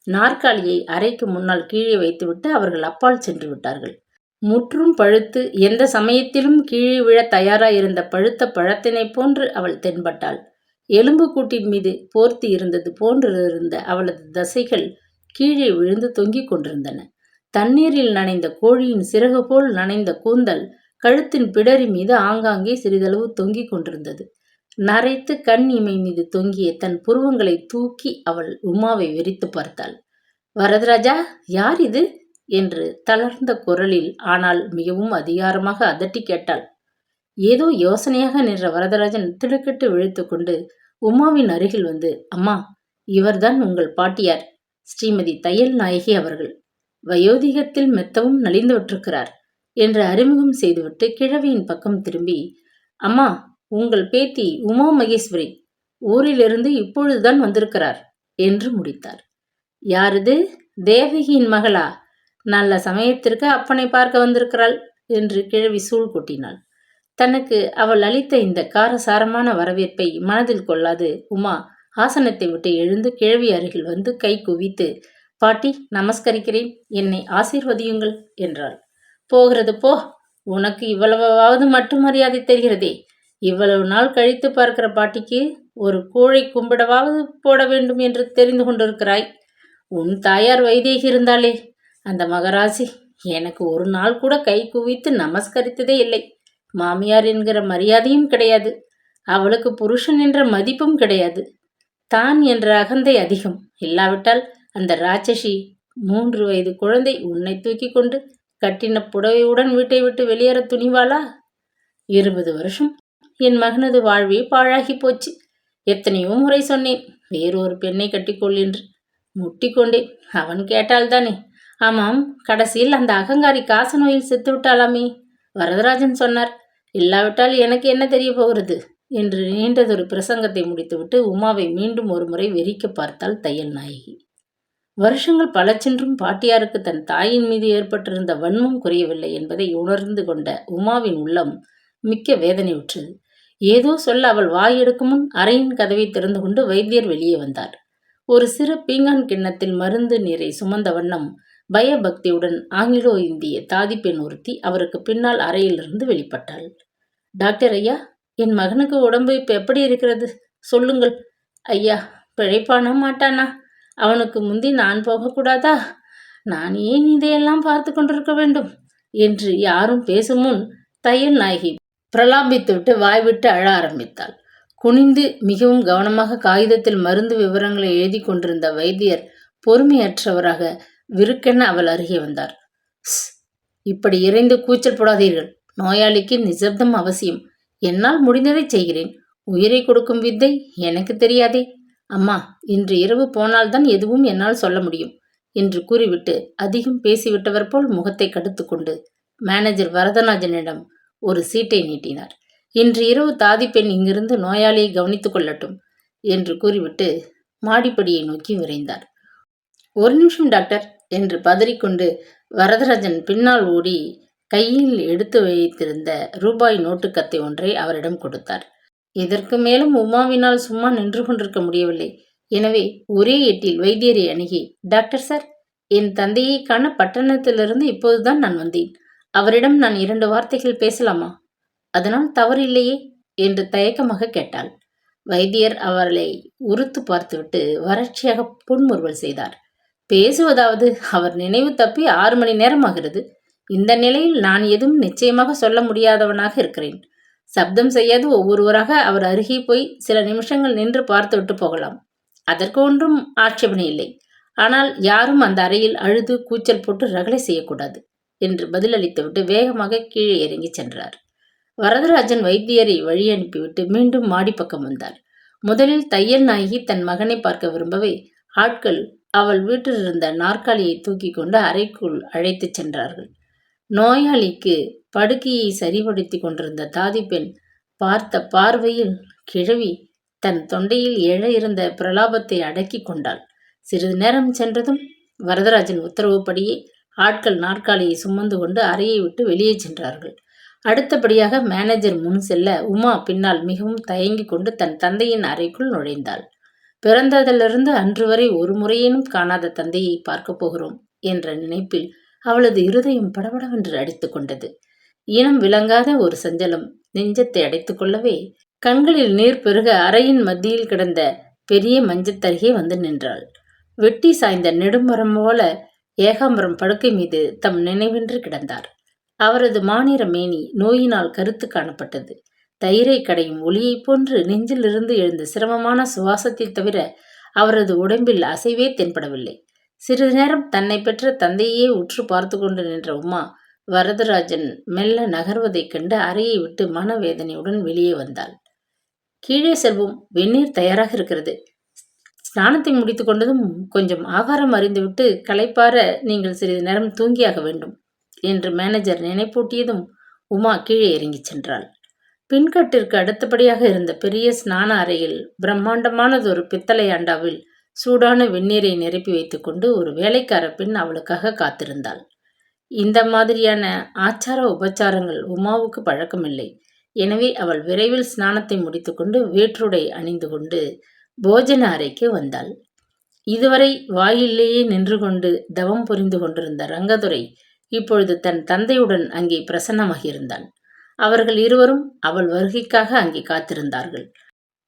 நாற்காலியை அறைக்கு முன்னால் கீழே வைத்துவிட்டு அவர்கள் அப்பால் சென்று விட்டார்கள். முற்றும் பழுத்து எந்த சமயத்திலும் கீழே விழ தயாராயிருந்த பழுத்த பழத்தினை போன்று அவள் தென்பட்டாள். எலும்பு கூட்டின் மீது போர்த்தி இருந்தது போன்றிருந்த அவளது தசைகள் கீழே விழுந்து தொங்கிக் கொண்டிருந்தன. தண்ணீரில் நனைந்த கோழியின் சிறகு போல் நனைந்த கூந்தல் கழுத்தின் பிடரி மீது ஆங்காங்கே சிறிதளவு தொங்கிக் கொண்டிருந்தது. நரைத்து கண் இமை மீது தொங்கிய தன் புருவங்களை தூக்கி அவள் உமாவை வெறித்து பார்த்தாள். வரதராஜா, யார் இது என்று தளர்ந்த குரலில் ஆனால் மிகவும் அதிகாரமாக அதட்டி கேட்டாள். ஏதோ யோசனையாக நின்ற வரதராஜன் திடுக்கிட்டு விழித்து கொண்டு உமாவின் அருகில் வந்து, அம்மா, இவர்தான் உங்கள் பாட்டியார், ஸ்ரீமதி தையல் நாயகி அவர்கள். வயோதிகத்தில் மெத்தவும் நலிந்துவிட்டிருக்கிறார் என்று அறிமுகம் செய்துவிட்டு கிழவியின் பக்கம் திரும்பி, அம்மா, உங்கள் பேத்தி உமா மகேஸ்வரி ஊரிலிருந்து இப்பொழுதுதான் வந்திருக்கிறார் என்று முடித்தார். யாரது? தேவகியின் மகளா? நல்ல சமயத்திற்கு அப்பனை பார்க்க வந்திருக்கிறாள் என்று கிழவி சூழ் கொட்டினாள். தனக்கு அவள் அளித்த இந்த காரசாரமான வரவேற்பை மனதில் கொள்ளாது உமா ஆசனத்தை விட்டு எழுந்து கிழவி அருகில் வந்து கை குவித்து, பாட்டி, நமஸ்கரிக்கிறேன், என்னை ஆசீர்வதியுங்கள் என்றாள். போகிறது போ, உனக்கு இவ்வளவாவது மட்டும் மரியாதை தெரிகிறதே. இவ்வளவு நாள் கழித்து பார்க்கிற பாட்டிக்கு ஒரு கூழை கும்பிடவாவது போட வேண்டும் என்று தெரிந்து கொண்டிருக்கிறாய். உன் தாயார் வைதேகி இருந்தாலே, அந்த மகராசி எனக்கு ஒரு நாள் கூட கை குவித்து நமஸ்கரித்ததே இல்லை. மாமியார் என்கிற மரியாதையும் கிடையாது. அவளுக்கு புருஷன் என்ற மதிப்பும் கிடையாது. தான் என்ற அகந்தை அதிகம். இல்லாவிட்டால் அந்த ராட்சசி 3 வயது குழந்தை உன்னை தூக்கி கொண்டு கட்டின புடவையுடன் வீட்டை விட்டு வெளியேற துணிவாளா? 20 வருஷம் என் மகனது வாழ்வே பாழாகி போச்சு. எத்தனையோ முறை சொன்னேன், வேறொரு பெண்ணை கட்டிக்கொள் என்று. முட்டிக்கொண்டேன். அவன் கேட்டால்தானே. ஆமாம், கடைசியில் அந்த அகங்காரி காச நோயில் செத்து விட்டாளாமே. வரதராஜன் சொன்னார். இல்லாவிட்டால் எனக்கு என்ன தெரிய போகிறது என்று நீண்டதொரு பிரசங்கத்தை முடித்துவிட்டு உமாவை மீண்டும் ஒரு முறை வெறிக்க பார்த்தாள் தையல் நாயகி. வருஷங்கள் பல சென்றும் பாட்டியாருக்கு தன் தாயின் மீது ஏற்பட்டிருந்த வன்மம் குறையவில்லை என்பதை உணர்ந்து கொண்ட உமாவின் உள்ளம் மிக்க வேதனையுற்றது. ஏதோ சொல்ல அவள் வாய் எடுக்கும் முன் அறையின் கதவை திறந்து கொண்டு வைத்தியர் வெளியே வந்தார். ஒரு சிறு பீங்கான் கிண்ணத்தில் மருந்து நீரை சுமந்த வண்ணம் பயபக்தியுடன் ஆங்கிலோ இந்திய தாதி பெண் ஒருத்தி அவருக்கு பின்னால் அறையிலிருந்து வெளிப்பட்டாள். டாக்டர் ஐயா, என் மகனுக்கு உடம்பு இப்ப எப்படி இருக்கிறது? சொல்லுங்கள். ஐயா, பிழைப்பானா மாட்டானா? அவனுக்கு முந்தி நான் போகக்கூடாதா? நான் ஏன் இதையெல்லாம் பார்த்து கொண்டிருக்க வேண்டும் என்று யாரும் பேசும் முன் தையல் நாயகி பிரலாபித்துவிட்டு வாய்விட்டு அழ ஆரம்பித்தாள். குனிந்து மிகவும் கவனமாக காகிதத்தில் மருந்து விவரங்களை எழுதி கொண்டிருந்த வைத்தியர் பொறுமையற்றவராக விருக்கென அவள் அருகே வந்தார். இப்படி இறைந்து கூச்சல் போடாதீர்கள். நோயாளிக்கு நிசப்தம் அவசியம். என்னால் முடிந்ததை செய்கிறேன். உயிரை கொடுக்கும் வித்தை எனக்கு தெரியாதே. அம்மா, இன்று இரவு போனால்தான் எதுவும் என்னால் சொல்ல முடியும் என்று கூறிவிட்டு அதிகம் பேசிவிட்டவர் போல் முகத்தை கடுத்துக்கொண்டு மேனேஜர் வரதராஜனிடம் ஒரு சீட்டை நீட்டினார். இன்று இரவு தாதி பெண் இங்கிருந்து நோயாளியை கவனித்துக் கொள்ளட்டும் என்று கூறிவிட்டு மாடிப்படியை நோக்கி விரைந்தார். ஒரு நிமிஷம் டாக்டர் என்று பதறிக்கொண்டு வரதராஜன் பின்னால் ஓடி கையில் எடுத்து வைத்திருந்த ரூபாய் நோட்டுக்கத்தை ஒன்றை அவரிடம் கொடுத்தார். இதற்கு மேலும் உமாவினால் சும்மா நின்று கொண்டிருக்க முடியவில்லை. எனவே ஒரே எட்டில் வைத்தியரை அணுகி, டாக்டர் சார், என் தந்தையை காண பட்டணத்திலிருந்து இப்போதுதான் நான் வந்தேன். அவரிடம் நான் 2 வார்த்தைகள் பேசலாமா? அதனால் தவறு இல்லையே என்று தயக்கமாக கேட்டாள். வைத்தியர் அவளை உறுத்து பார்த்துவிட்டு வறட்சியாக புன்முறுவல் செய்தார். பேசுவதாவது? அவர் நினைவு தப்பி 6 மணி நேரம் ஆகிறது. இந்த நிலையில் நான் எதுவும் நிச்சயமாக சொல்ல முடியாதவனாக இருக்கிறேன். சப்தம் செய்யாது ஒவ்வொருவராக அவர் அருகே போய் சில நிமிஷங்கள் நின்று பார்த்துவிட்டு போகலாம். அதற்கு ஒன்றும் ஆட்சேபனை இல்லை. ஆனால் யாரும் அந்த அறையில் அழுது கூச்சல் போட்டு ரகளை செய்யக்கூடாது என்று பதிலளித்துவிட்டு வேகமாக கீழே இறங்கி சென்றார். வரதராஜன் வைத்தியரை வழி அனுப்பிவிட்டு மீண்டும் மாடிப்பக்கம் வந்தார். முதலில் தையல் நாயகி தன் மகனை பார்க்க விரும்பவே ஆட்கள் அவள் வீட்டில் இருந்த நாற்காலியை தூக்கி கொண்டு அறைக்குள் அழைத்துச் சென்றார்கள். நோயாளிக்கு படுக்கையை சரிபடுத்தி கொண்டிருந்த தாதி பெண் பார்த்த பார்வையில் கிழவி தன் தொண்டையில் எழ இருந்த பிரலாபத்தை அடக்கி கொண்டாள். சிறிது நேரம் சென்றதும் வரதராஜன் உத்தரவுப்படியே ஆட்கள் நாற்காலியை சுமந்து கொண்டு அறையை விட்டு வெளியே சென்றார்கள். அடுத்தபடியாக மேனேஜர் முன் செல்ல உமா பின்னால் மிகவும் தயங்கி கொண்டு தன் தந்தையின் அறைக்குள் நுழைந்தாள். பிறந்ததிலிருந்து அன்று வரை ஒரு முறையேனும் காணாத தந்தையை பார்க்கப் போகிறோம் என்ற நினைப்பில் அவளது இருதயம் படபடவென்று அடித்து கொண்டது. இனம் விளங்காத ஒரு சஞ்சலம் நெஞ்சத்தை அடைத்துக் கொள்ளவே கண்களில் நீர் பெருக அறையின் மத்தியில் கிடந்த பெரிய மஞ்சத்தருகே வந்து நின்றாள். வெட்டி சாய்ந்த நெடுமரம் போல ஏகாம்பரம் படுக்கை மீது தம் நினைவின்றி கிடந்தார். அவரது மாநிற மேனி நோயினால் கருத்து காணப்பட்டது. தயிரை கடையும் ஒளியைப் போன்று நெஞ்சிலிருந்து எழுந்த சிரமமான சுவாசத்தை தவிர அவரது உடம்பில் அசைவே தென்படவில்லை. சிறிது நேரம் தன்னை பெற்ற தந்தையே உற்று பார்த்து கொண்டு நின்ற உமா வரதராஜன் மெல்ல நகர்வதைக் கண்டு அறையை விட்டு மனவேதனையுடன் வெளியே வந்தாள். கீழே செல்வோம், வெந்நீர் தயாராக இருக்கிறது. ஸ்நானத்தை முடித்து கொண்டதும் கொஞ்சம் ஆகாரம் அறிந்துவிட்டு களைப்பார நீங்கள் சிறிது நேரம் தூங்கியாக வேண்டும் என்று மேனேஜர் நினைப்பூட்டியதும் உமா கீழே இறங்கிச் சென்றாள். பின்கட்டிற்கு அடுத்தபடியாக இருந்த பெரிய ஸ்நான அறையில் பிரம்மாண்டமானதொரு பித்தளை அண்டாவில் சூடான வெந்நீரை நிரப்பி வைத்துக்கொண்டு ஒரு வேலைக்கார பெண் அவளுக்காக காத்திருந்தாள். இந்த மாதிரியான ஆச்சார உபச்சாரங்கள் உமாவுக்கு பழக்கமில்லை. எனவே அவள் விரைவில் ஸ்நானத்தை முடித்துக்கொண்டு வேற்றுடை அணிந்து கொண்டு போஜன அறைக்கு வந்தாள். இதுவரை வாயிலேயே நின்று கொண்டு தவம் புரிந்து கொண்டிருந்த ரங்கதுரை இப்பொழுது தன் தந்தையுடன் அங்கே பிரசன்னமாகியிருந்தான். அவர்கள் இருவரும் அவள் வருகைக்காக அங்கே காத்திருந்தார்கள்.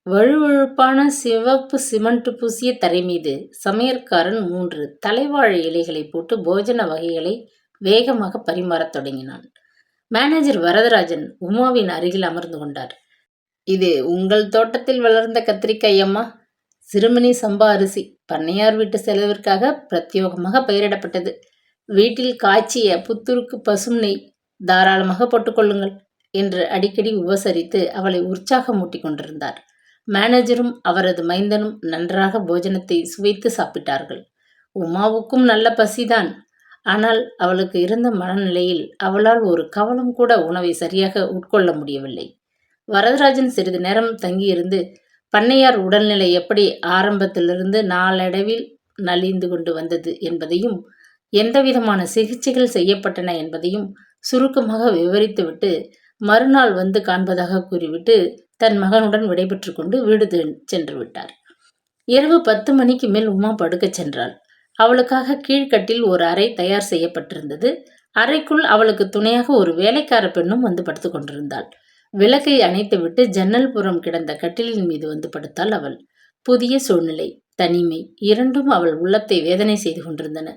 வழுவழுப்பான சிவப்பு சிமெண்ட் பூசிய தரை மீது சமையற்காரன் 3 தலைவாழை இலைகளை போட்டு போஜன வகைகளை வேகமாக பரிமாறத் தொடங்கினான். மேனேஜர் வரதராஜன் உமாவின் அருகில் அமர்ந்து கொண்டார். இது உங்கள் தோட்டத்தில் வளர்ந்த கத்திரிக்காய் அம்மா. சிறுமணி சம்பா அரிசி பண்ணையார் வீட்டு செலவிற்காக பிரத்யேகமாக பயிரிடப்பட்டது. வீட்டில் காய்ச்சிய புத்துருக்கு பசும் நெய் தாராளமாக போட்டுக்கொள்ளுங்கள் என்று அடிக்கடி உபசரித்து அவளை உற்சாகமூட்டி கொண்டிருந்தார். மேனேஜரும் அவரது மைந்தனும் நன்றாக போஜனத்தை சுவைத்து சாப்பிட்டார்கள். உமாவுக்கும் நல்ல பசிதான். ஆனால் அவளுக்கு இருந்த மனநிலையில் அவளால் ஒரு கவலம் கூட உணவை சரியாக உட்கொள்ள முடியவில்லை. வரதராஜன் சிறிது நேரம் தங்கியிருந்து பண்ணையார் உடல்நிலை எப்படி ஆரம்பத்திலிருந்து நாளடைவில் நலிந்து கொண்டு வந்தது என்பதையும், எந்தவிதமான சிகிச்சைகள் செய்யப்பட்டன என்பதையும் சுருக்கமாக விவரித்துவிட்டு மறுநாள் வந்து காண்பதாக கூறிவிட்டு தன் மகனுடன் விடைபெற்று கொண்டு வீடு சென்று விட்டார். இரவு 10 மணிக்கு மேல் உமா படுக்கச் சென்றாள். அவளுக்காக கீழ்கட்டில் ஒரு அறை தயார் செய்யப்பட்டிருந்தது. அறைக்குள் அவளுக்கு துணையாக ஒரு வேலைக்கார பெண்ணும் வந்து படுத்து கொண்டிருந்தாள். விளக்கை அணைத்துவிட்டு ஜன்னல் புறம் கிடந்த கட்டிலின் மீது வந்து படுத்தாள் அவள். புதிய சூழ்நிலை, தனிமை இரண்டும் அவள் உள்ளத்தை வேதனை செய்து கொண்டிருந்தன.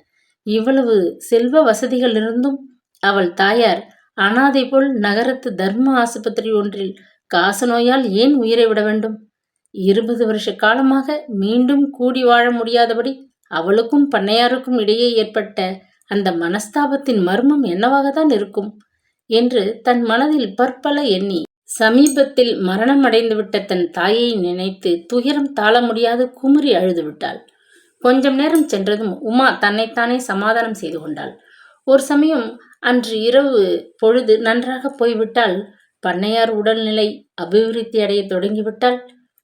இவ்வளவு செல்வ வசதிகள் இருந்தும் அவள் தாயார் அனாதை போல் நகரத்து தர்ம ஆசுபத்திரி ஒன்றில் காச நோயால் ஏன் உயிரை விட வேண்டும்? 20 வருஷ காலமாக மீண்டும் கூடி வாழ முடியாதபடி அவளுக்கும் பண்ணையாருக்கும் இடையே ஏற்பட்ட அந்த மனஸ்தாபத்தின் மர்மம் என்னவாகத்தான் இருக்கும் என்று தன் மனதில் பற்பல எண்ணி சமீபத்தில் மரணம் அடைந்துவிட்ட தன் தாயை நினைத்து துயரம் தாழ முடியாது குமுறி அழுது விட்டாள். கொஞ்சம் நேரம் சென்றதும் உமா தன்னைத்தானே சமாதானம் செய்து கொண்டாள். ஒரு சமயம் அன்று இரவு பொழுது நன்றாக போய்விட்டால் பண்ணையார் உடல்நிலை அபிவிருத்தி அடைய தொடங்கிவிட்டால்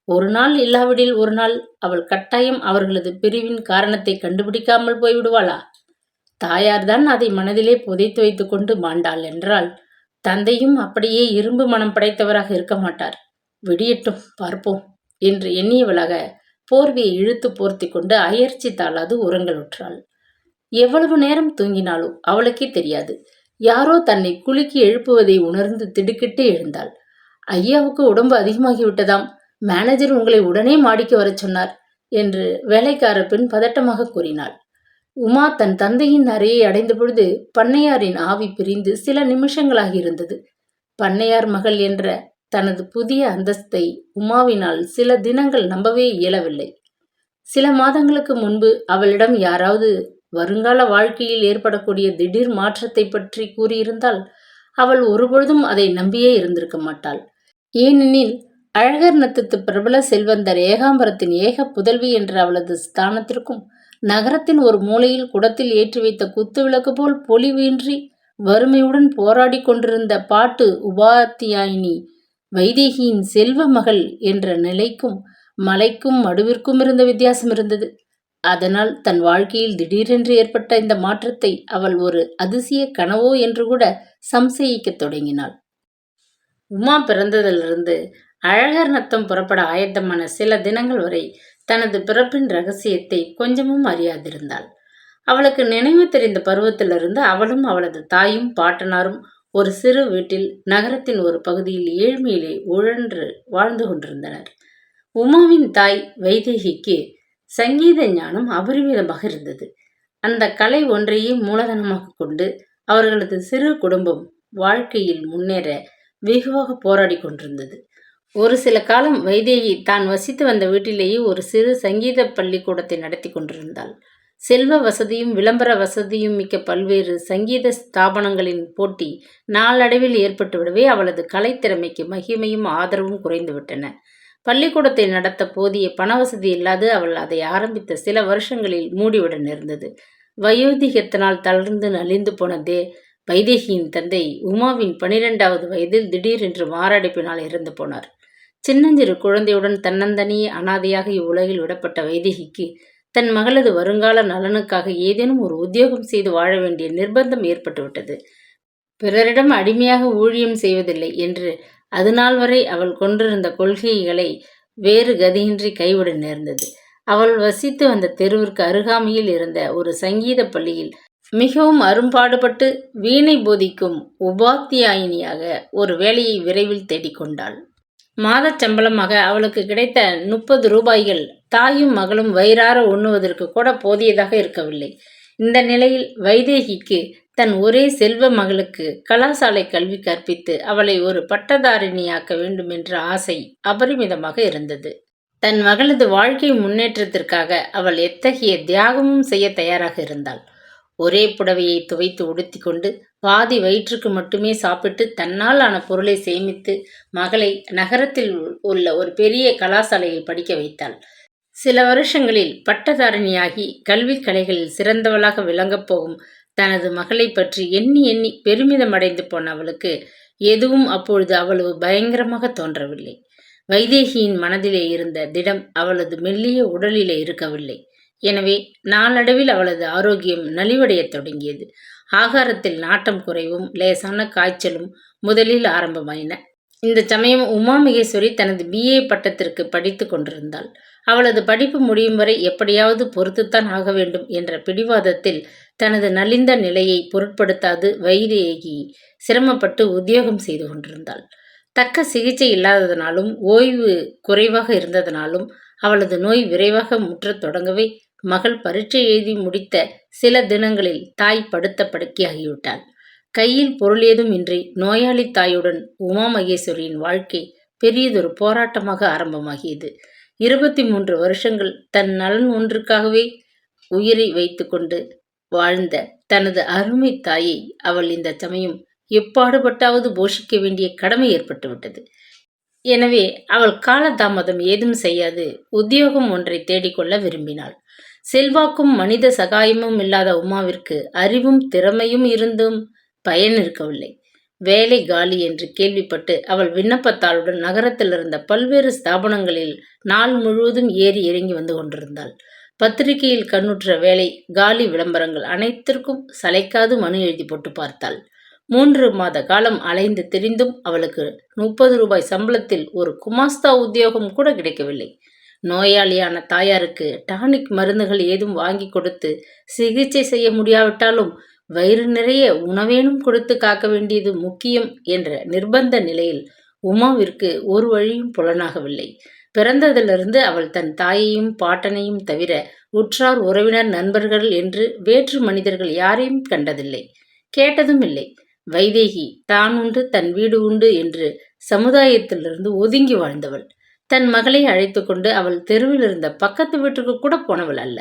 ஒரு நாள் இல்லாவிடில் ஒரு நாள் அவள் கட்டாயம் அவர்களது பிரிவின் காரணத்தை கண்டுபிடிக்காமல் போய்விடுவாளா? தாயார்தான் அதை மனதிலே புதைத்து வைத்துக் கொண்டு மாண்டாள் என்றால் தந்தையும் அப்படியே இரும்பு மனம் படைத்தவராக இருக்க மாட்டார். விடியட்டும் பார்ப்போம் என்று எண்ணியவளாக போர்வையை இழுத்து போர்த்தி கொண்டு அயர்ச்சி தாளாது உறங்கலுற்றாள். எவ்வளவு நேரம் தூங்கினாலோ அவளுக்கே தெரியாது. யாரோ தன்னை குலுக்கி எழுப்புவதை உணர்ந்து திடுக்கிட்டு எழுந்தாள். ஐயாவுக்கு உடம்பு அதிகமாகிவிட்டதாம், மேனேஜர் உங்களை உடனே மாடிக்கு வரச் சொன்னார் என்று வேலைக்கார பெண் பதட்டமாக கூறினாள். உமா தன் தந்தையின் அறையை அடைந்த பொழுது பண்ணையாரின் ஆவி பிரிந்து சில நிமிஷங்களாகியிருந்தது. பண்ணையார் மகள் என்ற தனது புதிய அந்தஸ்தை உமாவினால் சில தினங்கள் நம்பவே இயலவில்லை. சில மாதங்களுக்கு முன்பு அவளிடம் யாராவது வருங்கால வாழ்க்கையில் ஏற்படக்கூடிய திடீர் மாற்றத்தை பற்றி கூறியிருந்தால் அவள் ஒருபொழுதும் அதை நம்பியே இருந்திருக்க மாட்டாள். ஏனெனில் அழகர் நத்தத்து பிரபல செல்வந்தர் ஏகாம்பரத்தின் ஏக புதல்வி என்ற அவளது ஸ்தானத்திற்கும் நகரத்தின் ஒரு மூலையில் குடத்தில் ஏற்றி வைத்த குத்து விளக்கு போல் பொலிவின்றி வறுமையுடன் போராடி கொண்டிருந்த பாட்டு உபாத்தியாயினி வைதேகியின் செல்வ மகள் என்ற நிலைக்கும் மலைக்கும் மடுவிற்கும் இருந்த வித்தியாசம் இருந்தது. அதனால் தன் வாழ்க்கையில் திடீரென்று ஏற்பட்ட இந்த மாற்றத்தை அவள் ஒரு அதிசய கனவோ என்று கூட சம்சயிக்கத் தொடங்கினாள். உமா பிறந்ததிலிருந்து அழகர் நத்தம் புறப்பட ஆயத்தமான சில தினங்கள் வரை தனது பிறப்பின் ரகசியத்தை கொஞ்சமும் அறியாதிருந்தாள். அவளுக்கு நினைவு தெரிந்த பருவத்திலிருந்து அவளும் அவளது தாயும் பாட்டனாரும் ஒரு சிறு வீட்டில் நகரத்தின் ஒரு பகுதியில் ஏழ்மையிலே உழன்று வாழ்ந்து கொண்டிருந்தனர். உமாவின் தாய் வைதேகிக்கு சங்கீத ஞானம் அபரிமிதமாக இருந்தது. அந்த கலை ஒன்றையே மூலதனமாக கொண்டு அவர்களது சிறு குடும்பம் வாழ்க்கையில் முன்னேற வெகுவாக போராடி கொண்டிருந்தது. ஒரு சில காலம் வைதேகி தான் வசித்து வந்த வீட்டிலேயே ஒரு சிறு சங்கீத பள்ளிக்கூடத்தை நடத்தி கொண்டிருந்தாள். செல்வ வசதியும் விளம்பர வசதியும் மிக்க பல்வேறு சங்கீத ஸ்தாபனங்களின் போட்டி நாளடைவில் ஏற்பட்டுவிடவே அவளது கலைத்திறமைக்கு மகிமையும் ஆதரவும் குறைந்துவிட்டன. பள்ளிக்கூடத்தை நடத்த போதிய பணவசதி இல்லாது அவள் அதை ஆரம்பித்த சில வருஷங்களில் மூடிவிட நேர்ந்தது. வயோதிகத்தினால் தளர்ந்து நலிந்து போனதே வைதேகியின் தந்தை உமாவின் 12வது வயதில் திடீரென்று மாரடைப்பினால் இறந்து போனார். சின்னஞ்சிறு குழந்தையுடன் தன்னந்தனியே அனாதையாக இவ்வுலகில் விடப்பட்ட வைதேகிக்கு தன் மகளது வருங்கால நலனுக்காக ஏதேனும் ஒரு உத்தியோகம் செய்து வாழ வேண்டிய நிர்பந்தம் ஏற்பட்டுவிட்டது. பிறரிடம் அடிமையாக ஊழியம் செய்வதில்லை என்று அதுநாள் வரை அவள் கொண்டிருந்த கொள்கைகளை வேறு கதியின்றி கைவிட நேர்ந்தது. அவள் வசித்து வந்த தெருவிற்கு அருகாமையில் இருந்த ஒரு சங்கீத பள்ளியில் மிகவும் அரும்பாடுபட்டு வீணை போதிக்கும் உபாத்தியாயினியாக ஒரு வேலையை விரைவில் தேடிக்கொண்டாள். மாதச் சம்பளமாக அவளுக்கு கிடைத்த 30 ரூபாய்கள் தாயும் மகளும் வயிறார உண்ணுவதற்கு கூட போதியதாக இருக்கவில்லை. இந்த நிலையில் வைதேகிக்கு தன் ஒரே செல்வ மகளுக்கு கலாசாலை கல்வி கற்பித்து அவளை ஒரு பட்டதாரிணியாக்க வேண்டும் என்ற ஆசை அபரிமிதமாக இருந்தது. தன் மகளது வாழ்க்கை முன்னேற்றத்திற்காக அவள் எத்தகைய தியாகமும் செய்ய தயாராக இருந்தாள். ஒரே புடவையை துவைத்து உடுத்தி கொண்டு பாதி வயிற்றுக்கு மட்டுமே சாப்பிட்டு தன்னால் ஆன பொருளை சேமித்து மகளை நகரத்தில் உள்ள ஒரு பெரிய கலாசாலையில் படிக்க வைத்தாள். சில வருஷங்களில் பட்டதாரிணியாகி கல்விக் கலைகளில் சிறந்தவளாக விளங்கப் போகும் தனது மகளை பற்றி எண்ணி எண்ணி பெருமிதமடைந்து போன அவளுக்கு எதுவும் அப்பொழுது அவ்வளவு பயங்கரமாக தோன்றவில்லை. வைதேகியின் மனதிலே இருந்த திடம் அவளது மெல்லிய உடலிலே இருக்கவில்லை. எனவே நாளடைவில் அவளது ஆரோக்கியம் நலிவடையத் தொடங்கியது. ஆகாரத்தில் நாட்டம் குறைவும் லேசான காய்ச்சலும் முதலில் ஆரம்பமாயின. இந்த சமயம் உமா மகேஸ்வரி தனது BA பட்டத்திற்கு படித்து கொண்டிருந்தாள். அவளது படிப்பு முடியும் வரை எப்படியாவது பொறுத்துத்தான் ஆக வேண்டும் என்ற பிடிவாதத்தில் தனது நலிந்த நிலையை பொருட்படுத்தாது வைதேகி சிரமப்பட்டு உத்தியோகம் செய்து கொண்டிருந்தாள். தக்க சிகிச்சை இல்லாததனாலும் ஓய்வு குறைவாக இருந்ததனாலும் அவளது நோய் விரைவாக முற்றத் தொடங்கவே மகள் பரீட்சை எழுதி முடித்த சில தினங்களில் தாய் படுத்த படுக்கையாகிவிட்டாள். கையில் பொருள் ஏதும் இன்றி நோயாளி தாயுடன் உமா மகேஸ்வரியின் வாழ்க்கை பெரியதொரு போராட்டமாக ஆரம்பமாகியது. 23 வருஷங்கள் தன் நலன் ஒன்றுக்காகவே உயிரை வைத்து கொண்டு வாழ்ந்த தனது அருமை தாயை அவள் இந்த சமயம் எப்பாடுபட்டாவது போஷிக்க வேண்டிய கடமை ஏற்பட்டுவிட்டது. எனவே அவள் காலதாமதம் ஏதும் செய்யாது உத்தியோகம் ஒன்றை தேடிக்கொள்ள விரும்பினாள். செல்வாக்கும் மனித சகாயமும் இல்லாத உமாவிற்கு அறிவும் திறமையும் இருந்தும் பயன் இருக்கவில்லை. வேலை காலி என்று கேள்விப்பட்டு அவள் விண்ணப்பத்தாளுடன் நகரத்தில் இருந்த பல்வேறு ஸ்தாபனங்களில் நாள் முழுவதும் ஏறி இறங்கி வந்து கொண்டிருந்தாள். பத்திரிகையில் கண்ணுற்ற வேலை காலி விளம்பரங்கள் அனைத்திற்கும் சளைக்காது மனு எழுதி போட்டு பார்த்தாள். 3 மாத காலம் அலைந்து திரிந்தும் அவளுக்கு 30 ரூபாய் சம்பளத்தில் ஒரு குமாஸ்தா உத்தியோகம் கூட கிடைக்கவில்லை. நோயாளியான தாயாருக்கு டானிக் மருந்துகள் ஏதும் வாங்கி கொடுத்து சிகிச்சை செய்ய முடியாவிட்டாலும் வயிறு நிறைய உணவேனும் கொடுத்து காக்க வேண்டியது முக்கியம் என்ற நிர்பந்த நிலையில் உமாவிற்கு ஒரு வழியும் புலனாகவில்லை. பிறந்ததிலிருந்து அவள் தன் தாயையும் பாட்டனையும் தவிர உற்றார் உறவினர் நண்பர்கள் என்று வேற்று மனிதர்கள் யாரையும் கண்டதில்லை, கேட்டதும் இல்லை. வைதேகி தான் உண்டு தன் வீடு உண்டு என்று சமுதாயத்திலிருந்து ஒதுங்கி வாழ்ந்தவள். தன் மகளை அழைத்து கொண்டு அவள் தெருவில் இருந்த பக்கத்து வீட்டுக்கு கூட போனவள் அல்ல.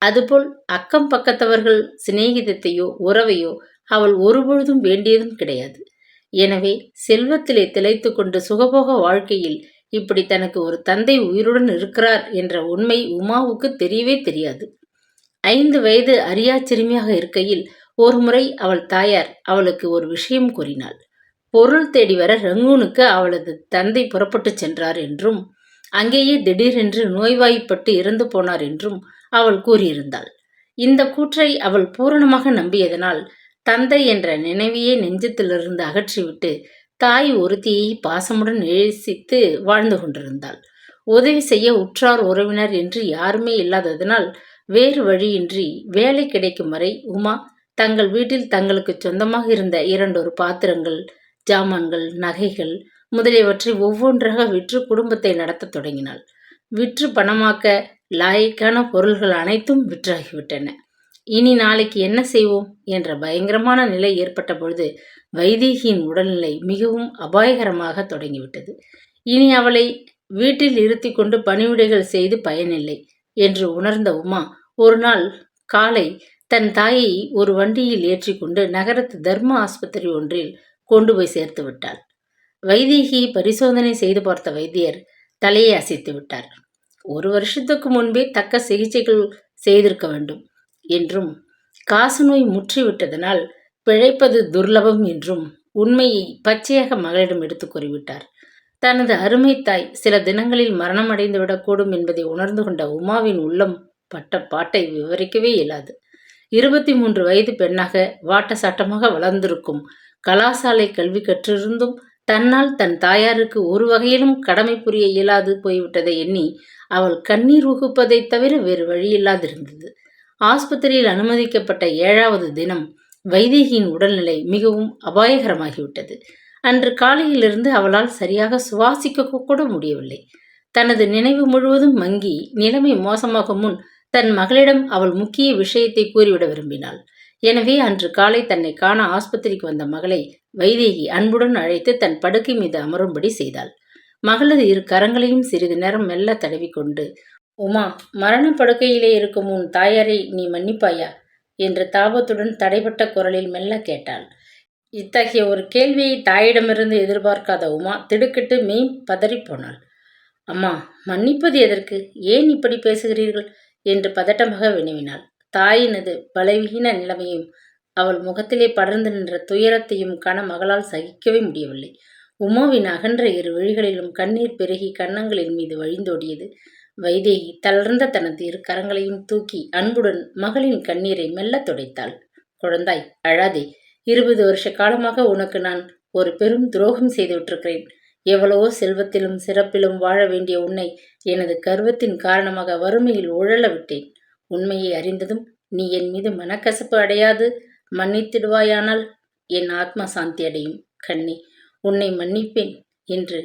அதுபோல் அக்கம் பக்கத்தவர்கள் சிநேகிதத்தையோ உறவையோ அவள் ஒருபொழுதும் வேண்டியதும் கிடையாது. எனவே செல்வத்திலே திளைத்து கொண்டு சுகபோக வாழ்க்கையில் இப்படி தனக்கு ஒரு தந்தை உயிருடன் இருக்கிறார் என்ற உண்மை உமாவுக்கு தெரியவே தெரியாது. 5 வயது அறியா சிறுமியாக இருக்கையில் ஒரு முறை அவள் தாயார் அவளுக்கு ஒரு விஷயம் கூறினாள். பொருள் தேடி வர ரங்கூனுக்கு அவளது தந்தை புறப்பட்டு சென்றார் என்றும் அங்கேயே திடீரென்று நோய்வாய்ப்பட்டு இறந்து போனார் என்றும் அவள் கூறியிருந்தாள். இந்த கூற்றை அவள் பூரணமாக நம்பியதனால் தந்தை என்ற நினைவையே நெஞ்சத்திலிருந்து அகற்றிவிட்டு தாய் ஒருத்தியை பாசமுடன் நேசித்து வாழ்ந்து கொண்டிருந்தாள். உதவி செய்ய உற்றார் உறவினர் என்று யாருமே இல்லாததனால் வேறு வழியின்றி வேலை கிடைக்கும் வரை உமா தங்கள் வீட்டில் தங்களுக்கு சொந்தமாக இருந்த 2 பாத்திரங்கள், ஜாமான்கள், நகைகள் முதலியவற்றை ஒவ்வொன்றாக விற்று குடும்பத்தை நடத்தத் தொடங்கினாள். விற்று பணமாக்க லாயக்கான பொருள்கள் அனைத்தும் விற்றாகிவிட்டன. இனி நாளைக்கு என்ன செய்வோம் என்ற பயங்கரமான நிலை ஏற்பட்ட பொழுது வைதேகியின் உடல்நிலை மிகவும் அபாயகரமாக தொடங்கிவிட்டது. இனி அவளை வீட்டில் இருத்தி கொண்டு பணிவிடைகள் செய்து பயனில்லை என்று உணர்ந்த உமா ஒரு நாள் காலை தன் தாயை ஒரு வண்டியில் ஏற்றிக்கொண்டு நகரத்து தர்ம ஆஸ்பத்திரி ஒன்றில் கொண்டு போய் சேர்த்து விட்டாள். வைதேகியை பரிசோதனை செய்து பார்த்த வைத்தியர் தலையை அசைத்து விட்டார். 1 வருஷத்துக்கு முன்பே தக்க சிகிச்சைகள் செய்திருக்க வேண்டும் என்றும் காசநோய் முற்றிவிட்டதனால் பிழைப்பது துர்லபம் என்றும் உண்மையை பச்சையாக மகளிடம் எடுத்து கூறிவிட்டார். தனது அருமை தாய் சில தினங்களில் மரணம் அடைந்து விடக்கூடும் என்பதை உணர்ந்து கொண்ட உமாவின் உள்ளம் பட்ட பாட்டை விவரிக்கவே இயலாது. 23 வயது பெண்ணாக வாட்ட சாட்டமாக வளர்ந்திருக்கும், கலாசாலை கல்வி கற்றிருந்தும் தன்னால் தன் தாயாருக்கு ஒரு வகையிலும் கடமை புரிய இயலாது போய்விட்டதை எண்ணி அவள் கண்ணீர் உகுப்பதைத் தவிர வேறு வழியில்லாதிருந்தது. ஆஸ்பத்திரியில் அனுமதிக்கப்பட்ட 7வது தினம் வைதேகியின் உடல்நிலை மிகவும் அபாயகரமாகிவிட்டது. அன்று காலையிலிருந்து அவளால் சரியாக சுவாசிக்க கூட முடியவில்லை. தனது நினைவு முழுவதும் மங்கி நிலைமை மோசமாகும் முன் தன் மகளிடம் அவள் முக்கிய விஷயத்தை கூறிவிட விரும்பினாள். எனவே அன்று காலை தன்னை காண ஆஸ்பத்திரிக்கு வந்த மகளை வைதேகி அன்புடன் அழைத்து தன் படுக்கை மீது அமரும்படி செய்தாள். மகளது இரு கரங்களையும் சிறிது நேரம் மெல்ல தடவிக்கொண்டு, உமா, மரணப்படுக்கையிலே இருக்கும் உன் தாயாரை நீ மன்னிப்பாயா என்று தாபத்துடன் தடைபட்ட குரலில் மெல்ல கேட்டாள். இத்தகைய ஒரு கேள்வியை தாயிடமிருந்து எதிர்பார்க்காத உமா திடுக்கிட்டு மெய் பதறிப்போனாள். அம்மா, மன்னிப்பது எதற்கு? ஏன் இப்படி பேசுகிறீர்கள் என்று பதட்டமாக வினவினாள். தாயினது பலவீன நிலைமையும் அவள் முகத்திலே படர்ந்து நின்ற துயரத்தையும் கண மகளால் சகிக்கவே முடியவில்லை. உமாவின் அகன்ற இரு விழிகளிலும் கண்ணீர் பெருகி கன்னங்களின் மீது வழிந்தோடியது. வைதேகி தளர்ந்த தனது இரு கரங்களையும் தூக்கி அன்புடன் மகளின் கண்ணீரை மெல்ல துடைத்தாள். குழந்தாய், அழாதே. 20 வருஷ காலமாக உனக்கு நான் ஒரு பெரும் துரோகம் செய்துவிட்டிருக்கிறேன். எவ்வளவோ செல்வத்திலும் சிறப்பிலும் வாழ வேண்டிய உன்னை எனது கர்வத்தின் காரணமாக வறுமையில் உழல விட்டேன். உண்மையை அறிந்ததும் நீ என் மீது மனக்கசப்பு அடையாது மன்னித்திடுவாயானால் என் ஆத்மா சாந்தி அடையும். கண்ணே, உன்னை மன்னிப்பேன் என்று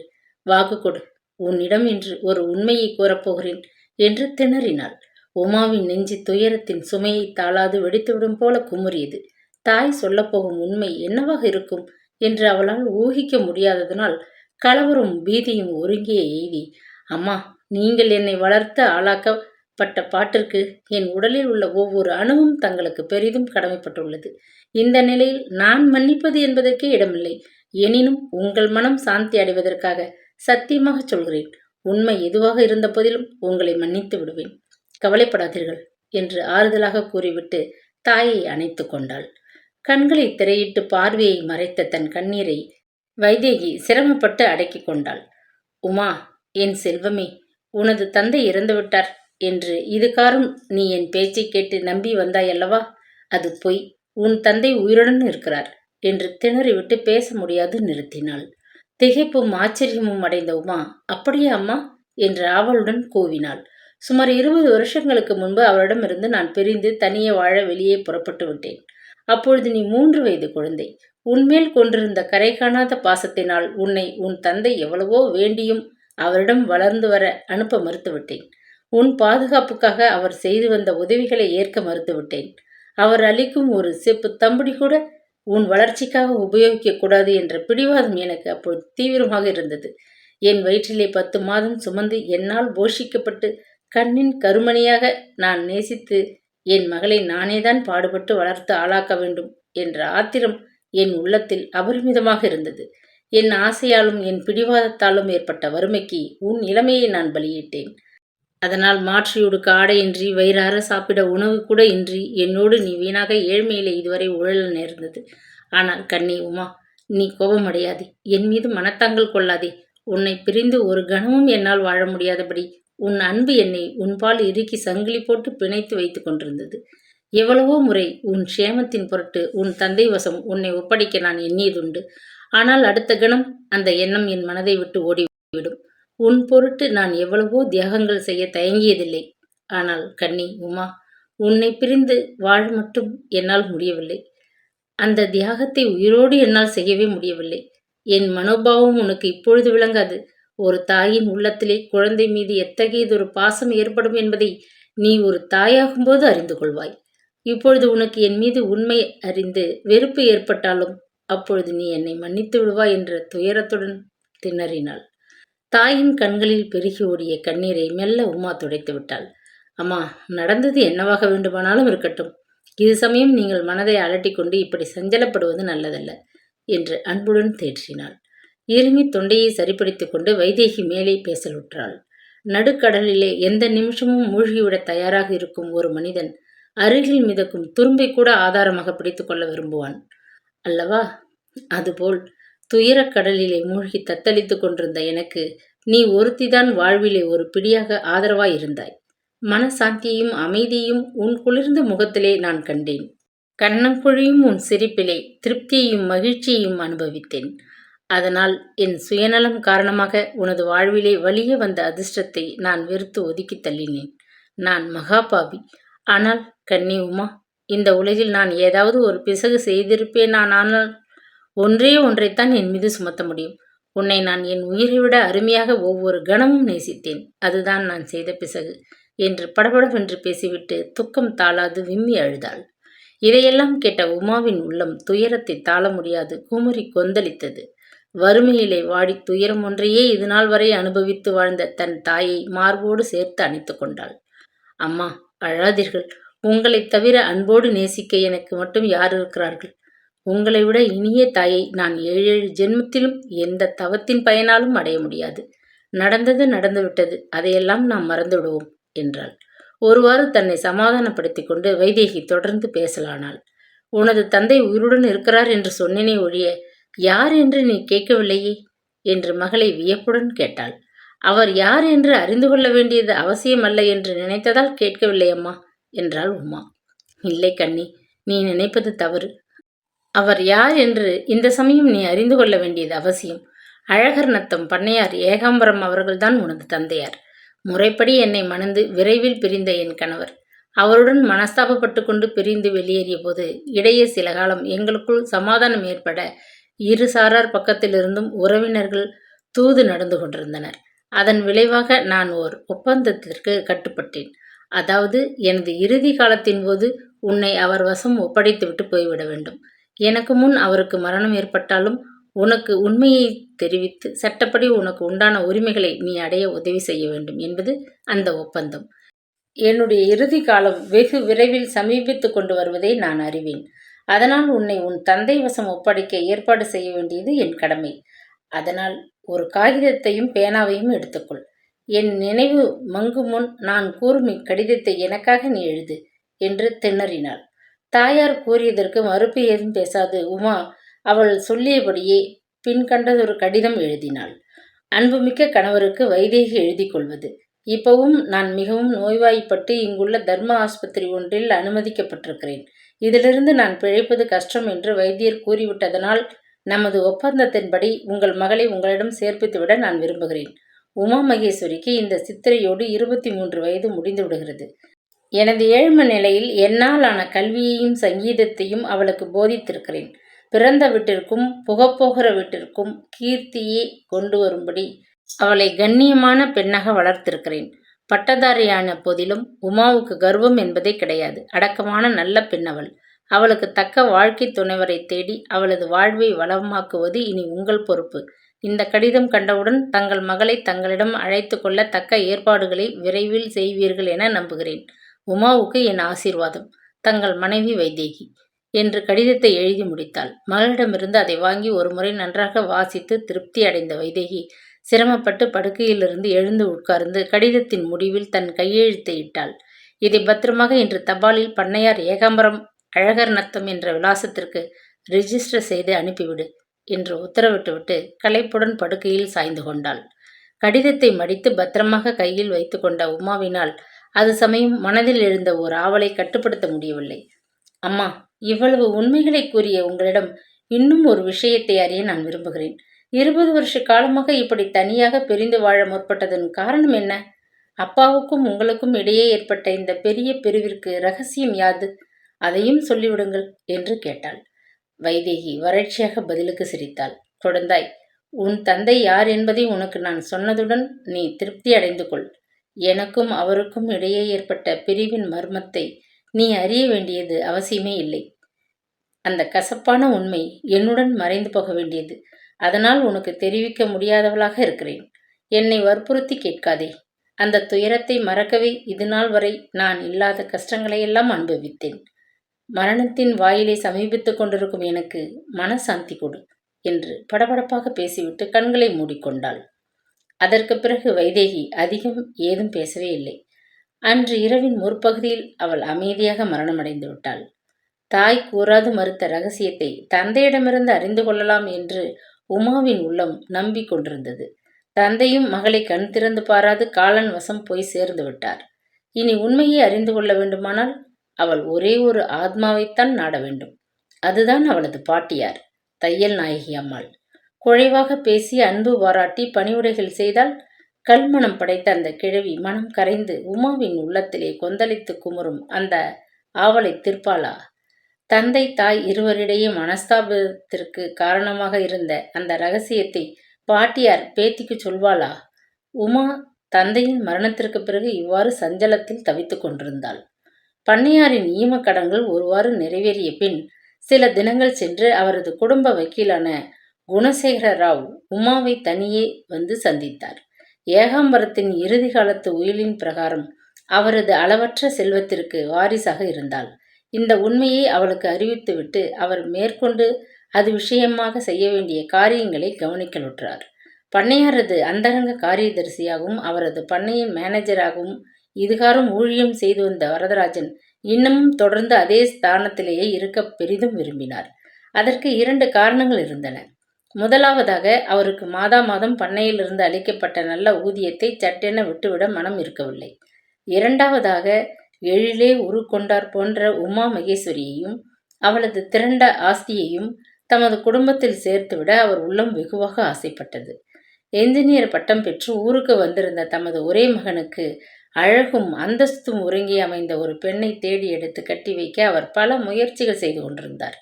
வாக்கு கொடு. உன்னிடம் இன்று ஒரு உண்மையை கூறப்போகிறேன் என்று திணறினாள். உமாவின் நெஞ்சு துயரத்தின் சுமையை தாளாது வெடித்துவிடும் போல குமுறியது. தாய் சொல்லப்போகும் உண்மை என்னவாக இருக்கும் என்று அவளால் ஊகிக்க முடியாததனால் கலவரும் பீதியும் ஒருங்கிய எய்தி, அம்மா, நீங்கள் என்னை வளர்த்து ஆளாக்கப்பட்ட பாட்டிற்கு என் உடலில் உள்ள ஒவ்வொரு அணுவும் தங்களுக்கு பெரிதும் கடமைப்பட்டுள்ளது. இந்த நிலையில் நான் மன்னிப்பது என்பதற்கே இடமில்லை. எனினும் உங்கள் மனம் சாந்தி அடைவதற்காக சத்தியமாக சொல்கிறேன், உண்மை எதுவாக இருந்த போதிலும் உங்களை மன்னித்து விடுவேன். கவலைப்படாதீர்கள் என்று ஆறுதலாக கூறிவிட்டு தாயை அணைத்து கொண்டாள். கண்களை திரையிட்டு பார்வையை மறைத்த தன் கண்ணீரை வைதேகி சிரமப்பட்டு அடக்கி கொண்டாள். உமா, என் செல்வமே, உனது தந்தை இறந்துவிட்டார் என்று இதுகாரும் நீ என் பேச்சை கேட்டு நம்பி வந்தாயல்லவா? அது பொய். உன் தந்தை உயிருடன் இருக்கிறார் என்று திணறிவிட்டு பேச முடியாது நிறுத்தினாள். திகைப்பும் ஆச்சரியமும் அடைந்த உமா, அப்படியே அம்மா என்று ஆவலுடன் கூவினாள். சுமார் 20 வருஷங்களுக்கு முன்பு அவரிடமிருந்து நான் பிரிந்து தனியே வாழ வெளியே புறப்பட்டு விட்டேன். அப்பொழுது நீ 3 வயது குழந்தை. உன்மேல் கொண்டிருந்த கரை காணாத பாசத்தினால் உன்னை உன் தந்தை எவ்வளவோ வேண்டியும் அவரிடம் வளர்ந்து வர அனுப்ப மறுத்துவிட்டேன். உன் பாதுகாப்புக்காக அவர் செய்து வந்த உதவிகளை ஏற்க மறுத்துவிட்டேன். அவர் அளிக்கும் ஒரு செப்பு தம்புடி கூட உன் வளர்ச்சிக்காக உபயோகிக்க கூடாது என்ற பிடிவாதம் எனக்கு அப்பொழுது தீவிரமாக இருந்தது. என் வயிற்றிலே 10 மாதம் சுமந்து என்னால் போஷிக்கப்பட்டு கண்ணின் கருமணியாக நான் நேசித்து என் மகளை நானேதான் பாடுபட்டு வளர்த்து ஆளாக்க வேண்டும் என்ற ஆத்திரம் என் உள்ளத்தில் அபரிமிதமாக இருந்தது. என் ஆசையாலும் என் பிடிவாதத்தாலும் ஏற்பட்ட வறுமைக்கு உன் இளமையை நான் பலியிட்டேன். அதனால் மாற்றியுடுக்க ஆடையின்றி வயிறார சாப்பிட உணவு கூட இன்றி என்னோடு நீ வீணாக ஏழ்மையிலே இதுவரை உழல நேர்ந்தது. ஆனால் கண்ணே உமா, நீ கோபமடையாதே, என் மீது மனத்தாங்கல் கொள்ளாதே. உன்னை பிரிந்து ஒரு கணமும் என்னால் வாழ முடியாதபடி உன் அன்பு என்னை உன்பால் இறுக்கி சங்கிலி போட்டு பிணைத்து வைத்து கொண்டிருந்தது. எவ்வளவோ முறை உன் க்ஷேமத்தின் பொருட்டு உன் தந்தை வசம் உன்னை ஒப்படைக்க நான் எண்ணியதுண்டு. ஆனால் அடுத்த கணம் அந்த எண்ணம் என் மனதை விட்டு ஓடிவிடும். உன் பொருட்டு நான் எவ்வளவோ தியாகங்கள் செய்ய தயங்கியதில்லை. ஆனால் கண்ணி உமா, உன்னை பிரிந்து வாழ மட்டும் என்னால் முடியவில்லை. அந்த தியாகத்தை உயிரோடு என்னால் செய்யவே முடியவில்லை. என் மனோபாவம் உனக்கு இப்பொழுது விளங்காது. ஒரு தாயின் உள்ளத்திலே குழந்தை மீது எத்தகையதொரு பாசம் ஏற்படும் என்பதை நீ ஒரு தாயாகும்போது அறிந்து கொள்வாய். இப்பொழுது உனக்கு என் மீது உண்மை அறிந்து வெறுப்பு ஏற்பட்டாலும் அப்பொழுது நீ என்னை மன்னித்து விடுவாய் என்ற துயரத்துடன் திணறினாள். தாயின் கண்களில் பெருகி ஓடிய கண்ணீரை மெல்ல உமா துடைத்து விட்டாள். அம்மா, நடந்தது என்னவாக வேண்டுமானாலும் இருக்கட்டும். இது சமயம் நீங்கள் மனதை அலட்டிக்கொண்டு இப்படி சஞ்சலப்படுவது நல்லதல்ல என்று அன்புடன் தேற்றினாள். இருமி தொண்டையை சரிப்படுத்திக் கொண்டு வைதேகி மேலே பேசலுற்றாள். நடுக்கடலிலே எந்த நிமிஷமும் மூழ்கிவிட தயாராக இருக்கும் ஒரு மனிதன் அருகில் மிதக்கும் துரும்பை கூட ஆதாரமாக பிடித்துக் கொள்ள விரும்புவான் அல்லவா? அதுபோல் துயரக்கடலிலே மூழ்கி தத்தளித்துக் கொண்டிருந்த எனக்கு நீ ஒருத்திதான் வாழ்விலே ஒரு பிடியாக ஆதரவாயிருந்தாய். மனசாந்தியையும் அமைதியையும் உன் குளிர்ந்த முகத்திலே நான் கண்டேன். கண்ணங்குழியும் உன் சிரிப்பிலே திருப்தியையும் மகிழ்ச்சியையும் அனுபவித்தேன். அதனால் என் சுயநலம் காரணமாக உனது வாழ்விலே வலிய வந்த அதிர்ஷ்டத்தை நான் வெறுத்து ஒதுக்கி தள்ளினேன். நான் மகாபாவி. ஆனால் கண்ணி உமா, இந்த உலகில் நான் ஏதாவது ஒரு பிசகு செய்திருப்பேனானால் ஒன்றே ஒன்றைத்தான் என் மீது சுமத்த முடியும். உன்னை நான் என் உயிரை விட அருமையாக ஒவ்வொரு கணமும் நேசித்தேன். அதுதான் நான் செய்த பிசகு என்று படபடவென்று பேசிவிட்டு துக்கம் தாளாது விம்மி அழுதாள். இதையெல்லாம் கேட்ட உமாவின் உள்ளம் துயரத்தை தாள முடியாது குமுறி கொந்தளித்தது. வறுமையிலே வாடி துயரம் ஒன்றையே இதுநாள் வரை அனுபவித்து வாழ்ந்த தன் தாயை மார்போடு சேர்த்து அணைத்து கொண்டாள். அம்மா, அழாதீர்கள். உங்களைத் தவிர அன்போடு நேசிக்க எனக்கு மட்டும் யார் இருக்கிறார்கள்? உங்களை விட இனிய தாயை நான் 7 ஜென்மத்திலும் எந்த தவத்தின் பயனாலும் அடைய முடியாது. நடந்தது நடந்துவிட்டது, அதையெல்லாம் நாம் மறந்து விடுவோம் என்றாள். ஒருவாறு தன்னை சமாதானப்படுத்திக் கொண்டு வைதேகி தொடர்ந்து பேசலானாள். உனது தந்தை உயிருடன் இருக்கிறார் என்று சொன்னேனே ஒழிய யார் என்று நீ கேட்கவில்லையே என்று மகளை வியப்புடன் கேட்டாள். அவர் யார் என்று அறிந்து கொள்ள வேண்டியது அவசியமல்ல என்று நினைத்ததால் கேட்கவில்லை அம்மா என்றாள் உமா. இல்லை கண்ணி, நீ நினைப்பது தவறு. அவர் யார் என்று இந்த சமயம் நீ அறிந்து கொள்ள வேண்டியது அவசியம். அழகர் நத்தம் பண்ணையார் ஏகாம்பரம் அவர்கள்தான் உனது தந்தையார். முறைப்படி என்னை மணந்து விரைவில் பிரிந்த என் கணவர். அவருடன் மனஸ்தாபப்பட்டு கொண்டு பிரிந்து வெளியேறிய போது இடையே சில காலம் எங்களுக்குள் சமாதானம் ஏற்பட இரு சாரார் பக்கத்திலிருந்தும் உறவினர்கள் தூது நடந்து கொண்டிருந்தனர். அதன் விளைவாக நான் ஓர் ஒப்பந்தத்திற்கு கட்டுப்பட்டேன். அதாவது, எனது இறுதி காலத்தின் போது உன்னை அவர் வசம் ஒப்படைத்துவிட்டு போய்விட வேண்டும். எனக்கு முன் அவருக்கு மரணம் ஏற்பட்டாலும் உனக்கு உண்மையை தெரிவித்து சட்டப்படி உனக்கு உண்டான உரிமைகளை நீ அடைய உதவி செய்ய வேண்டும் என்பது அந்த ஒப்பந்தம். என்னுடைய இறுதி காலம் வெகு விரைவில் சமீபித்து கொண்டு வருவதை நான் அறிவேன். அதனால் உன்னை உன் தந்தை வசம் ஒப்படைக்க ஏற்பாடு செய்ய வேண்டியது என் கடமை. அதனால் ஒரு காகிதத்தையும் பேனாவையும் எடுத்துக்கொள். என் நினைவு மங்கும் முன் நான் கூறும் இக்கடிதத்தை எனக்காக நீ எழுது என்று திணறினாள். தாயார் கூறியதற்கு மறுப்பு ஏதும் பேசாது உமா அவள் சொல்லியபடியே பின்கண்டதொரு கடிதம் எழுதினாள். அன்புமிக்க கணவருக்கு வைதேகி எழுதி கொள்வது. இப்பவும் நான் மிகவும் நோய்வாய்ப்பட்டு இங்குள்ள தர்ம ஆஸ்பத்திரி ஒன்றில் அனுமதிக்கப்பட்டிருக்கிறேன். இதிலிருந்து நான் பிழைப்பது கஷ்டம் என்று வைத்தியர் கூறிவிட்டதனால் நமது ஒப்பந்தத்தின்படி உங்கள் மகளை உங்களிடம் சேர்ப்பித்துவிட நான் விரும்புகிறேன். உமா மகேஸ்வரிக்கு இந்த சித்திரையோடு 23 வயது முடிந்து விடுகிறது. எனது ஏழ்மை நிலையில் என்னால் ஆன கல்வியையும் சங்கீதத்தையும் அவளுக்கு போதித்திருக்கிறேன். பிறந்த வீட்டிற்கும் புகப்போகிற வீட்டிற்கும் கீர்த்தியே கொண்டு வரும்படி அவளை கண்ணியமான பெண்ணாக வளர்த்திருக்கிறேன். பட்டதாரியான போதிலும் உமாவுக்கு கர்வம் என்பதே கிடையாது. அடக்கமான நல்ல பெண் அவள். அவளுக்கு தக்க வாழ்க்கை துணைவரை தேடி அவளது வாழ்வை வளமாக்குவது இனி உங்கள் பொறுப்பு. இந்த கடிதம் கண்டவுடன் தங்கள் மகளை தங்களிடம் அழைத்து கொள்ள தக்க ஏற்பாடுகளை விரைவில் செய்வீர்கள் என நம்புகிறேன். உமாவுக்கு என் ஆசீர்வாதம். தங்கள் மனைவி வைதேகி என்று கடிதத்தை எழுதி முடித்தாள். மகளிடமிருந்து அதை வாங்கி ஒருமுறை நன்றாக வாசித்து திருப்தி அடைந்த வைதேகி சிரமப்பட்டு படுக்கையிலிருந்து எழுந்து உட்கார்ந்து கடிதத்தின் முடிவில் தன் கையெழுத்தை இட்டாள். இதை பத்திரமாக இன்று தபாலில் பண்ணையார் ஏகாம்பரம் அழகர் நத்தம் என்ற விலாசத்திற்கு ரிஜிஸ்டர் செய்து அனுப்பிவிடு என்று உத்தரவிட்டுவிட்டு களைப்புடன் படுக்கையில் சாய்ந்து கொண்டாள். கடிதத்தை மடித்து பத்திரமாக கையில் வைத்து கொண்ட உமாவினால் அது சமயம் மனதில் எழுந்த ஓர் ஆவலை கட்டுப்படுத்த முடியவில்லை. அம்மா, இவ்வளவு உண்மைகளை கூறிய உங்களிடம் இன்னும் ஒரு விஷயத்தை அறிய நான் விரும்புகிறேன். 20 வருஷ காலமாக இப்படி தனியாக பிரிந்து வாழ முற்பட்டதன் காரணம் என்ன? அப்பாவுக்கும் உங்களுக்கும் இடையே ஏற்பட்ட இந்த பெரிய பிரிவிற்கு ரகசியம் யாது? அதையும் சொல்லிவிடுங்கள் என்று கேட்டாள். வைதேகி வறட்சியாக பதிலுக்கு சிரித்தாள். குழந்தாய், உன் தந்தை யார் என்பதை உனக்கு நான் சொன்னதுடன் நீ திருப்தி அடைந்து கொள். எனக்கும் அவருக்கும் இடையே ஏற்பட்ட பிரிவின் மர்மத்தை நீ அறிய வேண்டியது அவசியமே இல்லை. அந்த கசப்பான உண்மை என்னுடன் மறைந்து போக வேண்டியது. அதனால் உனக்கு தெரிவிக்க முடியாதவளாக இருக்கிறேன். என்னை வற்புறுத்தி கேட்காதே. அந்த துயரத்தை மறக்கவே இதுநாள் வரை நான் இல்லாத கஷ்டங்களையெல்லாம் அனுபவித்தேன். மரணத்தின் வாயிலை சமீபித்துக் கொண்டிருக்கும் எனக்கு மனசாந்தி கொடு என்று படபடப்பாக பேசிவிட்டு கண்களை மூடிக்கொண்டாள். அதற்கு பிறகு வைதேகி அதிகம் ஏதும் பேசவே இல்லை. அன்று இரவின் முற்பகுதியில் அவள் அமைதியாக மரணமடைந்து விட்டாள். தாய் கூறாது மறுத்த ரகசியத்தை தந்தையிடமிருந்து அறிந்து கொள்ளலாம் என்று உமாவின் உள்ளம் நம்பிக்கொண்டிருந்தது. தந்தையும் மகளை கண் திறந்து பாராது காலன் வசம் போய் சேர்ந்து விட்டார். இனி உண்மையை அறிந்து கொள்ள வேண்டுமானால் அவள் ஒரே ஒரு ஆத்மாவைத்தான் நாட வேண்டும். அதுதான் அவளது பாட்டியார், தையல் நாயகி அம்மாள். குழைவாக பேசி அன்பு பாராட்டி பணிவுரைகள் செய்தால் கல்மணம் படைத்த அந்த கிழவி மனம் கரைந்து உமாவின் உள்ளத்திலே கொந்தளித்து குமுறும் அந்த ஆவலை தீர்ப்பாளா? தந்தை தாய் இருவரிடையே மனஸ்தாபத்திற்கு காரணமாக இருந்த அந்த ரகசியத்தை பாட்டியார் பேத்திக்கு சொல்வாளா? உமா தந்தையின் மரணத்திற்கு பிறகு இவ்வாறு சஞ்சலத்தில் தவித்துக் கொண்டிருந்தாள். பண்ணையாரின் ஈமக்கடன்கள் ஒருவாறு நிறைவேறிய பின் சில தினங்கள் சென்று அவரது குடும்ப வக்கீலான குணசேகர ராவ் உமாவை தனியே வந்து சந்தித்தார். ஏகாம்பரத்தின் இறுதி காலத்து உயிலின் பிரகாரம் அவரது அளவற்ற செல்வத்திற்கு வாரிசாக இருந்தாள். இந்த உண்மையை அவளுக்கு அறிவித்துவிட்டு அவர் மேற்கொண்டு அது விஷயமாக செய்ய வேண்டிய காரியங்களை கவனிக்கலுற்றார். பண்ணையாரது அந்தரங்க காரியதரிசியாகவும் அவரது பண்ணையின் மேனேஜராகவும் இதுகாரும் ஊழியம் செய்து வந்த வரதராஜன் இன்னமும் தொடர்ந்து அதே ஸ்தானத்திலேயே இருக்க பெரிதும் விரும்பினார். அதற்கு 2 காரணங்கள் இருந்தன. முதலாவதாக, அவருக்கு மாதா மாதம் பண்ணையிலிருந்து அளிக்கப்பட்ட நல்ல ஊதியத்தை சட்டென விட்டுவிட மனம் இருக்கவில்லை. இரண்டாவதாக, எழிலே உருக்கொண்டார் போன்ற உமா மகேஸ்வரியையும் அவளது திரண்ட ஆஸ்தியையும் தமது குடும்பத்தில் சேர்த்துவிட அவர் உள்ளம் வெகுவாக ஆசைப்பட்டது. என்ஜினியர் பட்டம் பெற்று ஊருக்கு வந்திருந்த தமது ஒரே மகனுக்கு அழகும் அந்தஸ்தும் உறங்கி அமைந்த ஒரு பெண்ணை தேடி எடுத்து கட்டி வைக்க அவர் பல முயற்சிகள் செய்து கொண்டிருந்தார்.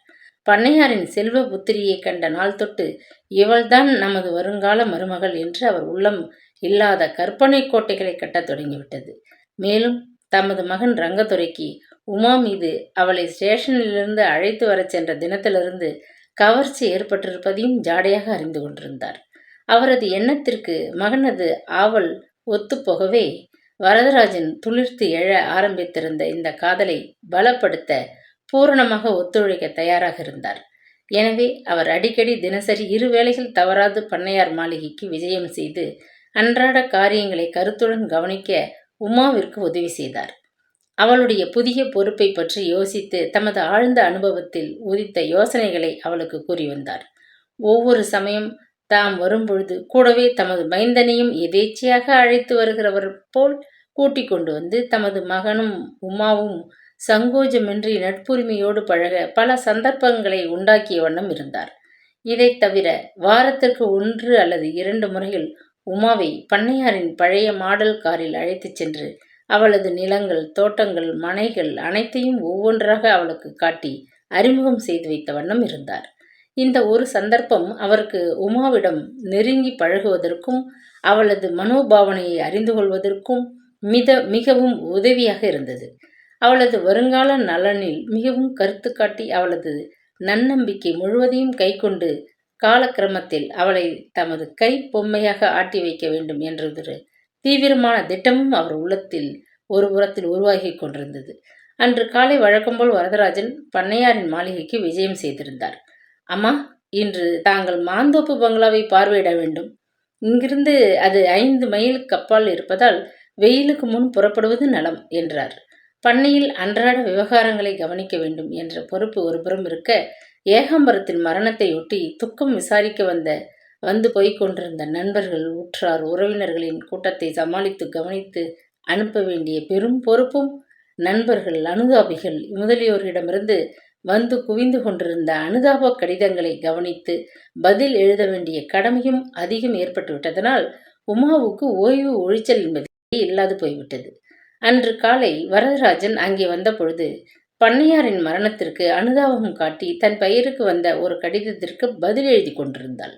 பண்ணையாரின் செல்வ புத்திரியை கண்ட நாள் தொட்டு இவள்தான் நமது வருங்கால மருமகள் என்று அவர் உள்ளம் இல்லாத கற்பனை கோட்டைகளை கட்டத் தொடங்கிவிட்டது. மேலும் தமது மகன் ரங்கத்துறைக்கு உமா மீது அவளை ஸ்டேஷனிலிருந்து அழைத்து வரச் சென்ற தினத்திலிருந்து கவர்ச்சி ஏற்பட்டிருப்பதையும் ஜாடையாக அறிந்து கொண்டிருந்தார். அவரது எண்ணத்திற்கு மகனது ஆவல் ஒத்துப்போகவே வரதராஜன் துளிர்த்து எழ ஆரம்பித்திருந்த இந்த காதலை பலப்படுத்த பூரணமாக ஒத்துழைக்க தயாராக இருந்தார். எனவே அவர் அடிக்கடி தினசரி 2 வேளைகள் தவறாது பண்ணையார் மாளிகைக்கு விஜயம் செய்து அன்றாட காரியங்களை கருத்துடன் கவனிக்க உமாவிற்கு உதவி செய்தார். அவளுடைய புதிய பொறுப்பை பற்றி யோசித்து தமது ஆழ்ந்த அனுபவத்தில் உதித்த யோசனைகளை அவளுக்கு கூறி வந்தார். ஒவ்வொரு சமயம் தாம் வரும்பொழுது கூடவே தமது மைந்தனையும் எதேச்சையாக அழைத்து வருகிறவர் போல் கூட்டிக் கொண்டு வந்து தமது மகனும் உமாவும் சங்கோஜமின்றி நட்புரிமையோடு பழக பல சந்தர்ப்பங்களை உண்டாக்கிய வண்ணம் இருந்தார். இதை தவிர வாரத்திற்கு 1 அல்லது 2 முறைகள் உமாவை பண்ணையாரின் பழைய மாடல் காரில் அழைத்துச் சென்று அவளது நிலங்கள், தோட்டங்கள், மனைகள் அனைத்தையும் ஒவ்வொன்றாக அவளுக்கு காட்டி அறிமுகம் செய்து வைத்த வண்ணம் இருந்தார். இந்த ஒரு சந்தர்ப்பம் அவருக்கு உமாவிடம் நெருங்கி பழகுவதற்கும் அவளது மனோபாவனையை அறிந்து கொள்வதற்கும் மிகவும் உதவியாக இருந்தது. அவளது வருங்கால நலனில் மிகவும் கருத்து காட்டி அவளது நன்னம்பிக்கை முழுவதையும் கைக்கொண்டு காலக்கிரமத்தில் அவளை தமது கை பொம்மையாக ஆட்டி வைக்க வேண்டும் என்றொரு தீவிரமான திட்டமும் அவர் உள்ளத்தில் ஒரு புறத்தில் உருவாகி கொண்டிருந்தது. அன்று காலை வழக்கம்போல் வரதராஜன் பண்ணையாரின் மாளிகைக்கு விஜயம் செய்திருந்தார். அம்மா, இன்று தாங்கள் மாந்தோப்பு பங்களாவை பார்வையிட வேண்டும். இங்கிருந்து அது 5 மைலுக்கு அப்பால் இருப்பதால் வெயிலுக்கு முன் புறப்படுவது நலம் என்றார். பண்ணையில் அன்றாட விவகாரங்களை கவனிக்க வேண்டும் என்ற பொறுப்பு ஒருபுறம் இருக்க, ஏகாம்பரத்தின் மரணத்தையொட்டி துக்கம் விசாரிக்க வந்து போய்க் கொண்டிருந்த நண்பர்கள், உற்றார், உறவினர்களின் கூட்டத்தை சமாளித்து கவனித்து அனுப்ப வேண்டிய பெரும் பொறுப்பும், நண்பர்கள், அனுதாபிகள் முதலியோரிடமிருந்து வந்து குவிந்து கொண்டிருந்த அனுதாப கடிதங்களை கவனித்து பதில் எழுத வேண்டிய கடமையும் அதிகம் ஏற்பட்டுவிட்டதனால் உமாவுக்கு ஓய்வு ஒழிச்சல் என்பதே இல்லாது போய்விட்டது. அன்று காலை வரதராஜன் அங்கே வந்த பொழுது பண்ணையாரின் மரணத்திற்கு அனுதாபம் காட்டி தன் பெயருக்கு வந்த ஒரு கடிதத்திற்கு பதில் எழுதி கொண்டிருந்தாள்.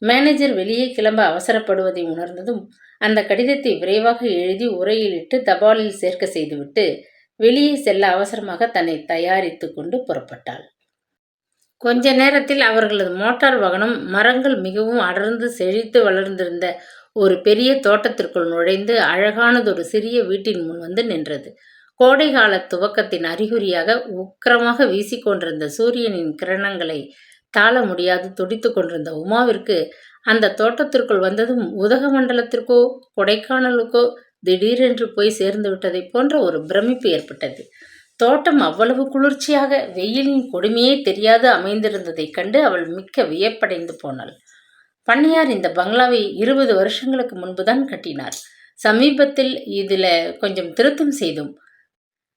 மேனேஜர் வெளியே கிளம்ப அவசரப்படுவதை உணர்ந்ததும் அந்த கடிதத்தை விரைவாக எழுதி உரையிலிட்டு தபாலில் சேர்க்க செய்துவிட்டு வெளியே செல்ல அவசரமாக தன்னை தயாரித்து கொண்டு புறப்பட்டாள். கொஞ்ச நேரத்தில் அவர்களது மோட்டார் வாகனம் மரங்கள் மிகவும் அடர்ந்து செழித்து வளர்ந்திருந்த ஒரு பெரிய தோட்டத்திற்குள் நுழைந்து அழகானதொரு சிறிய வீட்டின் முன் வந்து நின்றது. கோடை கால துவக்கத்தின் அறிகுறியாக உக்கிரமாக வீசிக்கொண்டிருந்த சூரியனின் கிரணங்களை தாழ முடியாது துடித்து கொண்டிருந்த உமாவிற்கு அந்த தோட்டத்திற்குள் வந்ததும் உதகமண்டலத்திற்கோ கொடைக்கானலுக்கோ திடீரென்று போய் சேர்ந்து விட்டதை போன்ற ஒரு பிரமிப்பு ஏற்பட்டது. தோட்டம் அவ்வளவு குளிர்ச்சியாக வெயிலின் கொடுமையே தெரியாது அமைந்திருந்ததைக் கண்டு அவள் மிக்க வியப்படைந்து போனாள். பண்ணையார் இந்த பங்களாவை 20 வருஷங்களுக்கு முன்புதான் கட்டினார். சமீபத்தில் இதில் கொஞ்சம் திருத்தம் செய்தோம்.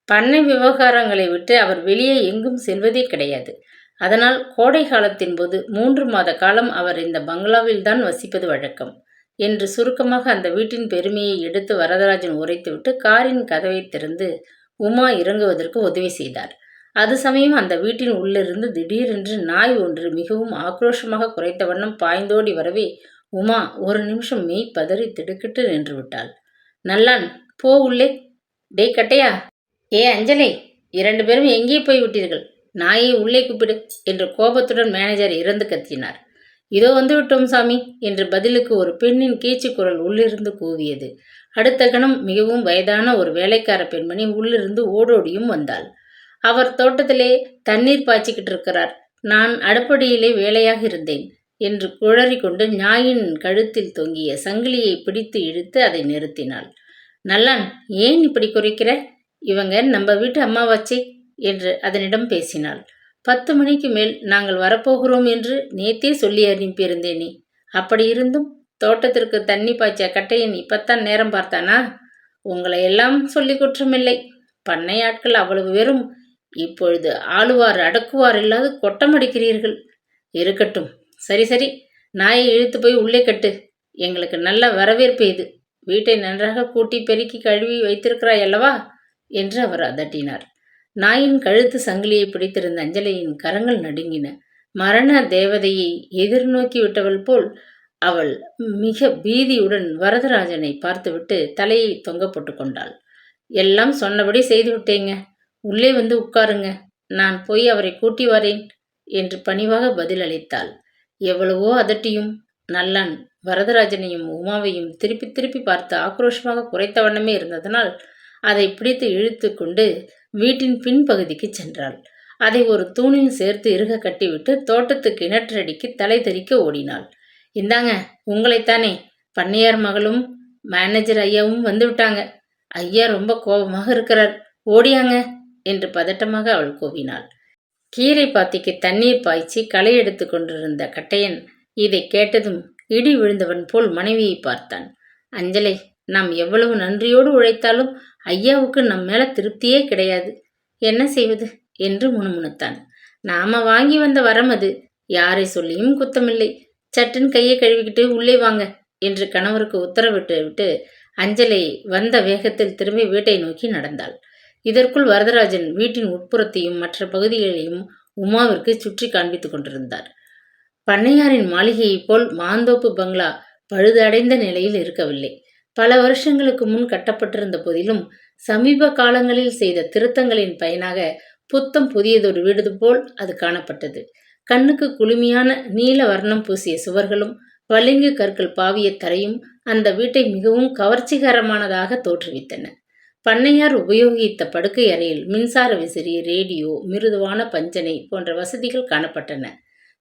பண்ணை விவகாரங்களை விட்டு அவர் வெளியே எங்கும் செல்வதே கிடையாது. அதனால் கோடை காலத்தின் போது 3 மாத காலம் அவர் இந்த பங்களாவில் தான் வசிப்பது வழக்கம் என்று சுருக்கமாக அந்த வீட்டின் பெருமையை எடுத்து வரதராஜன் உரைத்துவிட்டு காரின் கதவை திறந்து உமா இறங்குவதற்கு உதவி செய்தார். அது சமயம் அந்த வீட்டின் உள்ளிருந்து திடீரென்று நாய் ஒன்று மிகவும் ஆக்ரோஷமாக குறைத்த வண்ணம் பாய்ந்தோடி வரவே உமா ஒரு நிமிஷம் மெய் பதறி திடுக்கிட்டு நின்று விட்டாள். நல்லான், போ உள்ளே. டே கட்டையா, ஏ அஞ்சலே, 2 பேரும் எங்கே போய் விட்டீர்கள்? நாயை உள்ளே கூப்பிடு என்று கோபத்துடன் மேனேஜர் இறந்து கத்தினார். இதோ வந்து விட்டோம் சாமி என்று பதிலுக்கு ஒரு பெண்ணின் கீச்சு குரல் உள்ளிருந்து கூவியது. அடுத்த கணம் மிகவும் வயதான ஒரு வேலைக்கார பெண்மணி உள்ளிருந்து ஓடோடியும் வந்தாள். அவர் தோட்டத்திலே தண்ணீர் பாய்ச்சிக்கிட்டு இருக்கிறார். நான் அடுப்படியிலே வேலையாக இருந்தேன் என்று குழறிக்கொண்டு ஞாயின் கழுத்தில் தொங்கிய சங்கிலியை பிடித்து இழுத்து அதை நிறுத்தினாள். நல்லான், ஏன் இப்படி குறைக்கிற? இவங்க நம்ம வீட்டு அம்மாவாச்சே என்று அதனிடம் பேசினாள். 10 மணிக்கு மேல் நாங்கள் வரப்போகிறோம் என்று நேத்தே சொல்லி அனுப்பியிருந்தேனே. அப்படி இருந்தும் தோட்டத்திற்கு தண்ணி பாய்ச்ச கட்டையன் இப்பத்தான் நேரம் பார்த்தானா? உங்களை எல்லாம் சொல்லி குற்றமில்லை. பண்ணையாட்கள் அவ்வளவு வெறும். இப்பொழுது ஆளுவார் அடக்குவார் இல்லாது கொட்டமடிக்கிறீர்கள். இருக்கட்டும், சரி சரி, நாயை இழுத்து போய் உள்ளே கட்டு. எங்களுக்கு நல்ல வரவேற்பு இது. வீட்டை நன்றாக கூட்டி பெருக்கி கழுவி வைத்திருக்கிறாய் அல்லவா என்று அவர் அதட்டினார். நாயின் கழுத்து சங்கிலியை பிடித்திருந்த அஞ்சலியின் கரங்கள் நடுங்கின. மரண தேவதையை எதிர்நோக்கி விட்டவள் போல் அவள் மிக பீதியுடன் வரதராஜனை பார்த்துவிட்டு தலையை தொங்க போட்டு கொண்டாள். எல்லாம் சொன்னபடி செய்து விட்டேங்க. உள்ளே வந்து உட்காருங்க. நான் போய் அவரை கூட்டி வரேன் என்று பணிவாக பதிலளித்தாள். எவ்வளவோ அதட்டியும் நல்லான் வரதராஜனையும் உமாவையும் திருப்பி திருப்பி பார்த்து ஆக்ரோஷமாக குறைத்த வண்ணமே இருந்ததனால் அதை பிடித்து இழுத்து கொண்டு வீட்டின் பின்பகுதிக்கு சென்றாள். அதை ஒரு தூணில் சேர்த்து இறுக கட்டிவிட்டு தோட்டத்து கிணற்றடிக்கு தலை தெறிக்க ஓடினாள். இந்தாங்க, உங்களைத்தானே. பண்ணையார் மகளும் மேனேஜர் ஐயாவும் வந்து விட்டாங்க. ஐயா ரொம்ப கோபமாக இருக்கிறார். ஓடியாங்க என்று பதட்டமாக அவள் கூவினாள். கீரை பாத்திக்கு தண்ணீர் பாய்ச்சி களை எடுத்து கொண்டிருந்த கட்டையன் இதை கேட்டதும் இடி விழுந்தவன் போல் மனைவியை பார்த்தான். அஞ்சலை, நாம் எவ்வளவு நன்றியோடு உழைத்தாலும் ஐயாவுக்கு நம் மேல திருப்தியே கிடையாது. என்ன செய்வது என்று முணுமுணுத்தான். நாம வாங்கி வந்த வரம் அது. யாரை சொல்லியும் குத்தமில்லை. சட்டுன்னு கையை கழுவிக்கிட்டு உள்ளே வாங்க என்று கணவருக்கு உத்தரவிட்டு விட்டு அஞ்சலை வந்த வேகத்தில் திரும்பி வீட்டை நோக்கி நடந்தாள். இதற்குள் வரதராஜன் வீட்டின் உட்புறத்தையும் மற்ற பகுதிகளையும் உமாவிற்கு சுற்றி காண்பித்துக் கொண்டிருந்தார். பண்ணையாரின் மாளிகையைப் போல் மாந்தோப்பு பங்களா பழுதடைந்த நிலையில் இருக்கவில்லை. பல வருஷங்களுக்கு முன் கட்டப்பட்டிருந்த போதிலும் சமீப காலங்களில் செய்த திருத்தங்களின் பயனாக புத்தம் புதியதொரு வீடு போல் அது காணப்பட்டது. கண்ணுக்கு குளுமையான நீல வர்ணம் பூசிய சுவர்களும் பளிங்கு கற்கள் பாவிய தரையும் அந்த வீட்டை மிகவும் கவர்ச்சிகரமானதாக தோற்றுவித்தன. பண்ணையார் உபயோகித்த படுக்கை அறையில் மின்சார விசிறி, ரேடியோ, மிருதுவான பஞ்சனை போன்ற வசதிகள் காணப்பட்டன.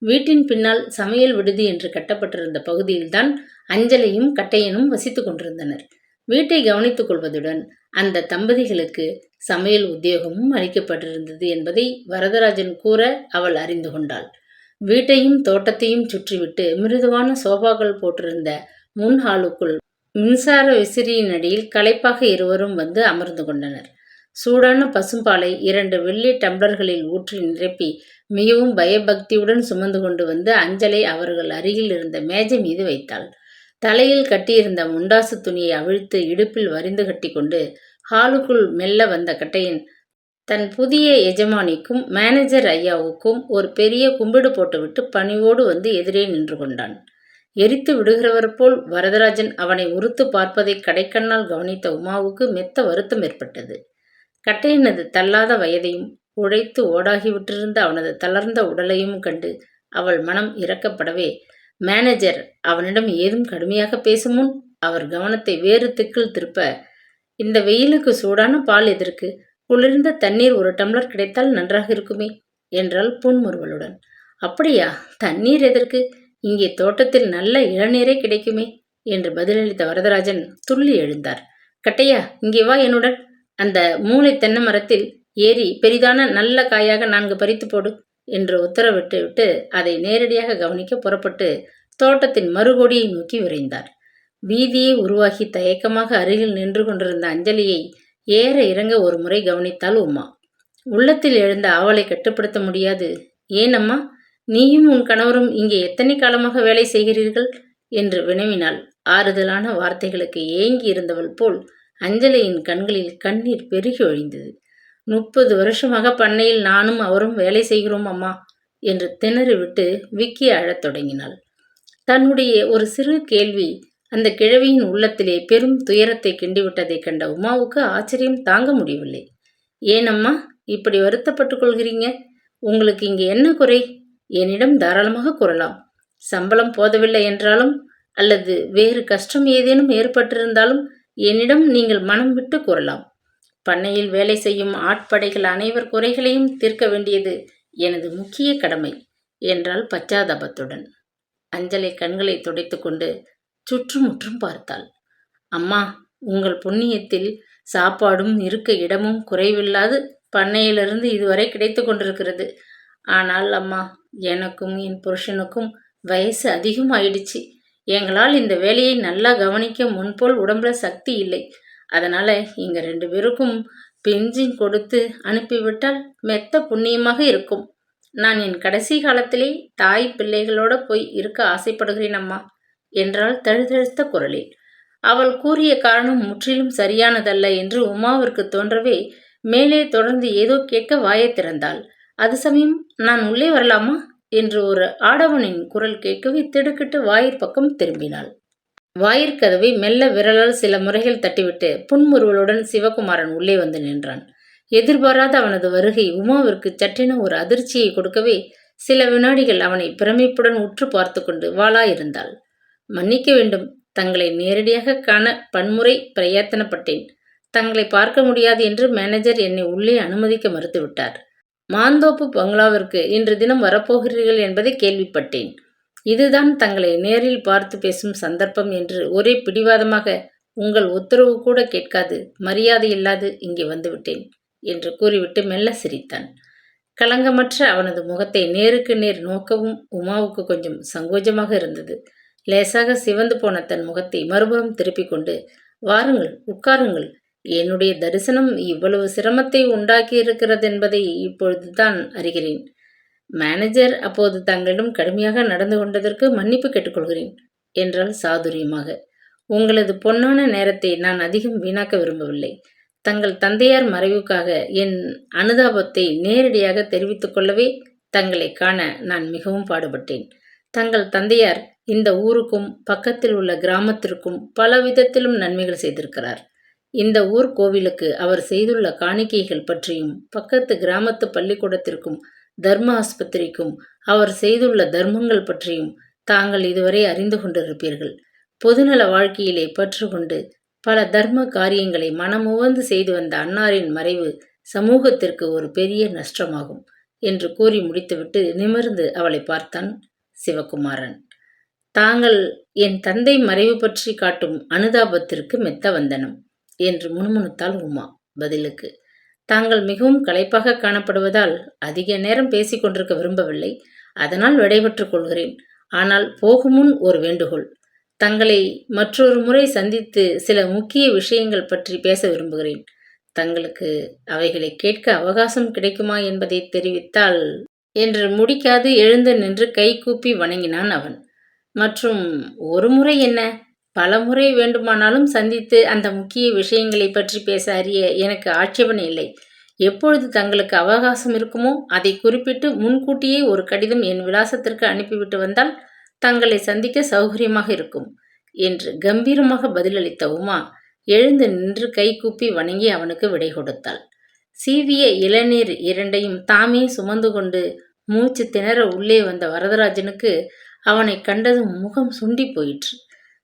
வீட்டின் பின்னால் சமையல் விடுதி என்று கட்டப்பட்டிருந்த பகுதியில்தான் அஞ்சலையும் கட்டையனும் வசித்துக் கொண்டிருந்தனர். வீட்டை கவனித்துக் கொள்வதுடன் அந்த தம்பதிகளுக்கு சமையல் உத்தியோகமும் அளிக்கப்பட்டிருந்தது என்பதை வரதராஜன் கூற அவள் அறிந்து கொண்டாள். வீட்டையும் தோட்டத்தையும் சுற்றிவிட்டு மிருதுவான சோபாக்கள் போட்டிருந்த முன் ஹாலுக்குள் மின்சார விசிறியின் அடியில் களைப்பாக இருவரும் வந்து அமர்ந்து கொண்டனர். சூடான பசும்பாலை 2 வெள்ளி டம்ளர்களில் ஊற்றி நிரப்பி மிகவும் பயபக்தியுடன் சுமந்து கொண்டு வந்து அஞ்சலை அவர்கள் அருகில் இருந்த மேஜை மீது வைத்தாள். தலையில் கட்டியிருந்த முண்டாசு துணியை அவிழ்த்து இடுப்பில் வரிந்து கட்டி கொண்டு ஹாலுக்குள் மெல்ல வந்த கட்டையன் தன் புதிய எஜமானிக்கும் மேனேஜர் ஐயாவுக்கும் ஒரு பெரிய கும்பிடு போட்டுவிட்டு பணிவோடு வந்து எதிரே நின்று கொண்டான். எரித்து விடுகிறவர் போல் வரதராஜன் அவனை உறுத்து பார்ப்பதை கடைக்கண்ணால் கவனித்த உமாவுக்கு மெத்த வருத்தம் ஏற்பட்டது. கட்டையனது தள்ளாத வயதையும் உழைத்து ஓடாகிவிட்டிருந்த அவனது தளர்ந்த உடலையும் கண்டு அவள் மனம் இறக்கப்படவே மேனேஜர் அவனிடம் ஏதும் கடுமையாக பேசும் முன் அவர் கவனத்தை வேறு திக்கில் திருப்ப, இந்த வெயிலுக்கு சூடான பால் எதற்கு? குளிர்ந்த தண்ணீர் 1 டம்ளர் கிடைத்தால் நன்றாக இருக்குமே என்றாள் புன்முறுவலுடன். அப்படியா? தண்ணீர் எதற்கு? இங்கே தோட்டத்தில் நல்ல இளநீரே கிடைக்குமே என்று பதிலளித்த வரதராஜன் துள்ளி எழுந்தார். கட்டையா, இங்கே வா என்னுடன். அந்த மூளை தென்னை மரத்தில் ஏறி பெரிதான நல்ல காயாக 4 பறித்து போடு என்று உத்தரவிட்டு விட்டு அதை நேரடியாக கவனிக்க புறப்பட்டு தோட்டத்தின் மறுகோடியை நோக்கி விரைந்தார். வீதியே உருவாகி தயக்கமாக அருகில் நின்று கொண்டிருந்த அஞ்சலியை ஏற இறங்க ஒரு முறை கவனித்தாள் உமா. உள்ளத்தில் எழுந்த ஆவலை கட்டுப்படுத்த முடியாது. ஏனம்மா, நீயும் உன் கணவரும் இங்கே எத்தனை காலமாக வேலை செய்கிறீர்கள் என்று வினவினாள். ஆறுதலான வார்த்தைகளுக்கு ஏங்கி இருந்தவள் போல் அஞ்சலியின் கண்களில் கண்ணீர் பெருகி ஒழிந்தது. 30 வருஷமாக பண்ணையில் நானும் அவரும் வேலை செய்கிறோம் அம்மா என்று திணறிவிட்டு விக்கி அழத் தொடங்கினாள். தன்னுடைய ஒரு சிறு கேள்வி அந்த கிழவியின் உள்ளத்திலே பெரும் துயரத்தை கிண்டிவிட்டதை கண்ட உமாவுக்கு ஆச்சரியம் தாங்க முடியவில்லை. ஏனம்மா இப்படி வருத்தப்பட்டுக் கொள்கிறீங்க? உங்களுக்கு இங்கே என்ன குறை? என்னிடம் தாராளமாக கூறலாம். சம்பளம் போதவில்லை என்றாலும் அல்லது வேறு கஷ்டம் ஏதேனும் ஏற்பட்டிருந்தாலும் என்னிடம் நீங்கள் மனம் விட்டு கூறலாம். பண்ணையில் வேலை செய்யும் ஆட்படைகள் அனைவர் குறைகளையும் தீர்க்க வேண்டியது எனது முக்கிய கடமை என்றாள் பச்சாதாபத்துடன். அஞ்சலை கண்களை துடைத்துக்கொண்டு சுற்றுமுற்றும் பார்த்தாள். அம்மா, உங்கள் புண்ணியத்தில் சாப்பாடும் இருக்க இடமும் குறைவில்லாது பண்ணையிலிருந்து இதுவரை கிடைத்து கொண்டிருக்கிறது. ஆனால் அம்மா, எனக்கும் என் புருஷனுக்கும் வயசு அதிகம் ஆயிடுச்சு. எங்களால் இந்த வேலையை நல்லா கவனிக்க முன்போல் உடம்புல சக்தி இல்லை. அதனால இங்க 2 பேருக்கும் பென்ஷன் கொடுத்து அனுப்பிவிட்டால் மெத்த புண்ணியமாக இருக்கும். நான் என் கடைசி காலத்திலே தாய் பிள்ளைகளோட போய் இருக்க ஆசைப்படுகிறேன் அம்மா என்றாள் தழுதழுத்த குரலில். அவள் கூறிய காரணம் முற்றிலும் சரியானதல்ல என்று உமாவிற்கு தோன்றவே மேலே தொடர்ந்து ஏதோ கேட்க வாயை திறந்தாள். அது சமயம், நான் உள்ளே வரலாமா என்று ஒரு ஆடவனின் குரல் கேட்கவே திடுக்கிட்டு வாயிற் பக்கம் திரும்பினாள். வாயிற்கதவை மெல்ல விரலால் சில முறைகள் தட்டிவிட்டு புன்முறுவலுடன் சிவகுமாரன் உள்ளே வந்து நின்றான். எதிர்பாராத அவனது வருகை உமாவிற்கு சற்றென ஒரு அதிர்ச்சியை கொடுக்கவே சில வினாடிகள் அவனை பிரமிப்புடன் உற்று பார்த்து கொண்டு வாளாயிருந்தாள். மன்னிக்க வேண்டும், தங்களை நேரடியாக காண பன்முறை பிரயத்தனப்பட்டேன். தங்களை பார்க்க முடியாது என்று மேனேஜர் என்னை உள்ளே அனுமதிக்க மறுத்துவிட்டார். மாந்தோப்பு பங்களாவிற்கு இன்று தினம் வரப்போகிறீர்கள் என்பதை கேள்விப்பட்டேன். இதுதான் தங்களை நேரில் பார்த்து பேசும் சந்தர்ப்பம் என்று ஒரே பிடிவாதமாக உங்கள் உத்தரவு கூட கேட்காது மரியாதையில்லாது இங்கே வந்துவிட்டேன் என்று கூறிவிட்டு மெல்ல சிரித்தான். களங்கமற்ற அவனது முகத்தை நேருக்கு நேர் நோக்கவும் உமாவுக்கு கொஞ்சம் சங்கோஜமாக இருந்தது. லேசாக சிவந்து போன தன் முகத்தை மறுபுறம் திருப்பிக் கொண்டு, வாருங்கள், உட்காருங்கள். என்னுடைய தரிசனம் இவ்வளவு சிரமத்தை உண்டாக்கி இருக்கிறதென்பதை இப்பொழுதுதான் அறிகிறேன். மேனேஜர் அப்போது தங்களிடம் கடுமையாக நடந்து கொண்டதற்கு மன்னிப்பு கேட்டுக்கொள்கிறேன் என்றாள் சாதுரியமாக. உங்களது பொன்னான நேரத்தை நான் அதிகம் வீணாக்க விரும்பவில்லை. தங்கள் தந்தையார் மறைவுக்காக என் அனுதாபத்தை நேரடியாக தெரிவித்துக் கொள்ளவே தங்களை காண நான் மிகவும் பாடுபட்டேன். தங்கள் தந்தையார் இந்த ஊருக்கும் பக்கத்தில் உள்ள கிராமத்திற்கும் பல விதத்திலும் நன்மைகள் செய்திருக்கிறார். இந்த ஊர் கோவிலுக்கு அவர் செய்துள்ள காணிக்கைகள் பற்றியும் பக்கத்து கிராமத்து பள்ளிக்கூடத்திற்கும் தர்ம ஆஸ்பத்திரிக்கும் அவர் செய்துள்ள தர்மங்கள் பற்றியும் தாங்கள் இதுவரை அறிந்து கொண்டிருப்பீர்கள். பொதுநல வாழ்க்கையிலே பற்று கொண்டு பல தர்ம காரியங்களை மனமுவந்து செய்து வந்த அன்னாரின் மறைவு சமூகத்திற்கு ஒரு பெரிய நஷ்டமாகும் என்று கூறி முடித்துவிட்டு நிமிர்ந்து அவளை பார்த்தான் சிவகுமாரன். தாங்கள் என் தந்தை மறைவு பற்றி காட்டும் அனுதாபத்திற்கு மெத்த வந்தனம் என்று முணுமுணுத்தாள் உமா பதிலுக்கு. தாங்கள் மிகவும் களைப்பாக காணப்படுவதால் அதிக நேரம் பேசிக் கொண்டிருக்க விரும்பவில்லை. அதனால் விடைபெற்றுக் கொள்கிறேன். ஆனால் போகுமுன் ஒரு வேண்டுகோள். தங்களை மற்றொரு முறை சந்தித்து சில முக்கிய விஷயங்கள் பற்றி பேச விரும்புகிறேன். தங்களுக்கு அவைகளை கேட்க அவகாசம் கிடைக்குமா என்பதை தெரிவித்தால் என்று முடிக்காது எழுந்து நின்று கை கூப்பி வணங்கினான் அவன். மற்றும் ஒரு முறை என்ன, பல முறை வேண்டுமானாலும் சந்தித்து அந்த முக்கிய விஷயங்களை பற்றி பேச அறிய எனக்கு ஆட்சேபனை இல்லை. எப்பொழுது தங்களுக்கு அவகாசம் இருக்குமோ அதை குறிப்பிட்டு முன்கூட்டியே ஒரு கடிதம் என் விலாசத்திற்கு அனுப்பிவிட்டு வந்தால் தங்களை சந்திக்க சௌகரியமாக இருக்கும் என்று கம்பீரமாக பதிலளித்த உமா எழுந்து நின்று கை கூப்பி வணங்கி அவனுக்கு விடை கொடுத்தாள். சீவிய இளநீர் 2ஐயும் தாமே சுமந்து கொண்டு மூச்சு திணற உள்ளே வந்த வரதராஜனுக்கு அவனை கண்டதும் முகம் சுண்டி போயிற்று.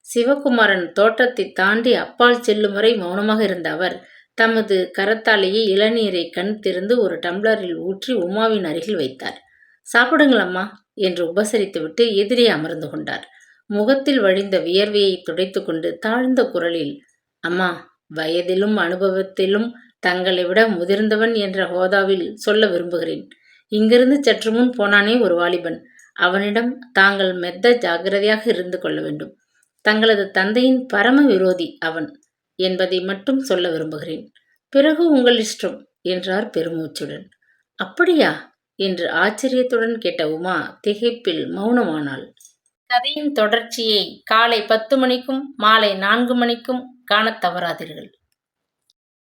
சிவகுமாரன் தோட்டத்தை தாண்டி அப்பால் செல்லும் வரை மௌனமாக இருந்த அவர் தமது கரத்தாலேயே இளநீரை கண் திறந்து ஒரு டம்ளரில் ஊற்றி உமாவின் அருகில் வைத்தார். சாப்பிடுங்கள் அம்மா என்று உபசரித்துவிட்டு எதிரே அமர்ந்து கொண்டார். முகத்தில் வழிந்த வியர்வையை துடைத்து கொண்டு தாழ்ந்த குரலில், அம்மா, வயதிலும் அனுபவத்திலும் தங்களை விட முதிர்ந்தவன் என்ற ஹோதாவில் சொல்ல விரும்புகிறேன். இங்கிருந்து சற்று முன் போனானே ஒரு வாலிபன், அவனிடம் தாங்கள் மெத்த ஜாக்கிரதையாக இருந்து கொள்ள வேண்டும். தங்களது தந்தையின் பரம விரோதி அவன் என்பதை மட்டும் சொல்ல விரும்புகிறேன். பிறகு உங்கள் இஷ்டம் என்றார் பெருமூச்சுடன். அப்படியா என்று ஆச்சரியத்துடன் கேட்ட உமா திகைப்பில் மௌனமானாள். கதையின் தொடர்ச்சியை காலை 10 மணிக்கும் மாலை 4 மணிக்கும் காணத் தவறாதீர்கள்.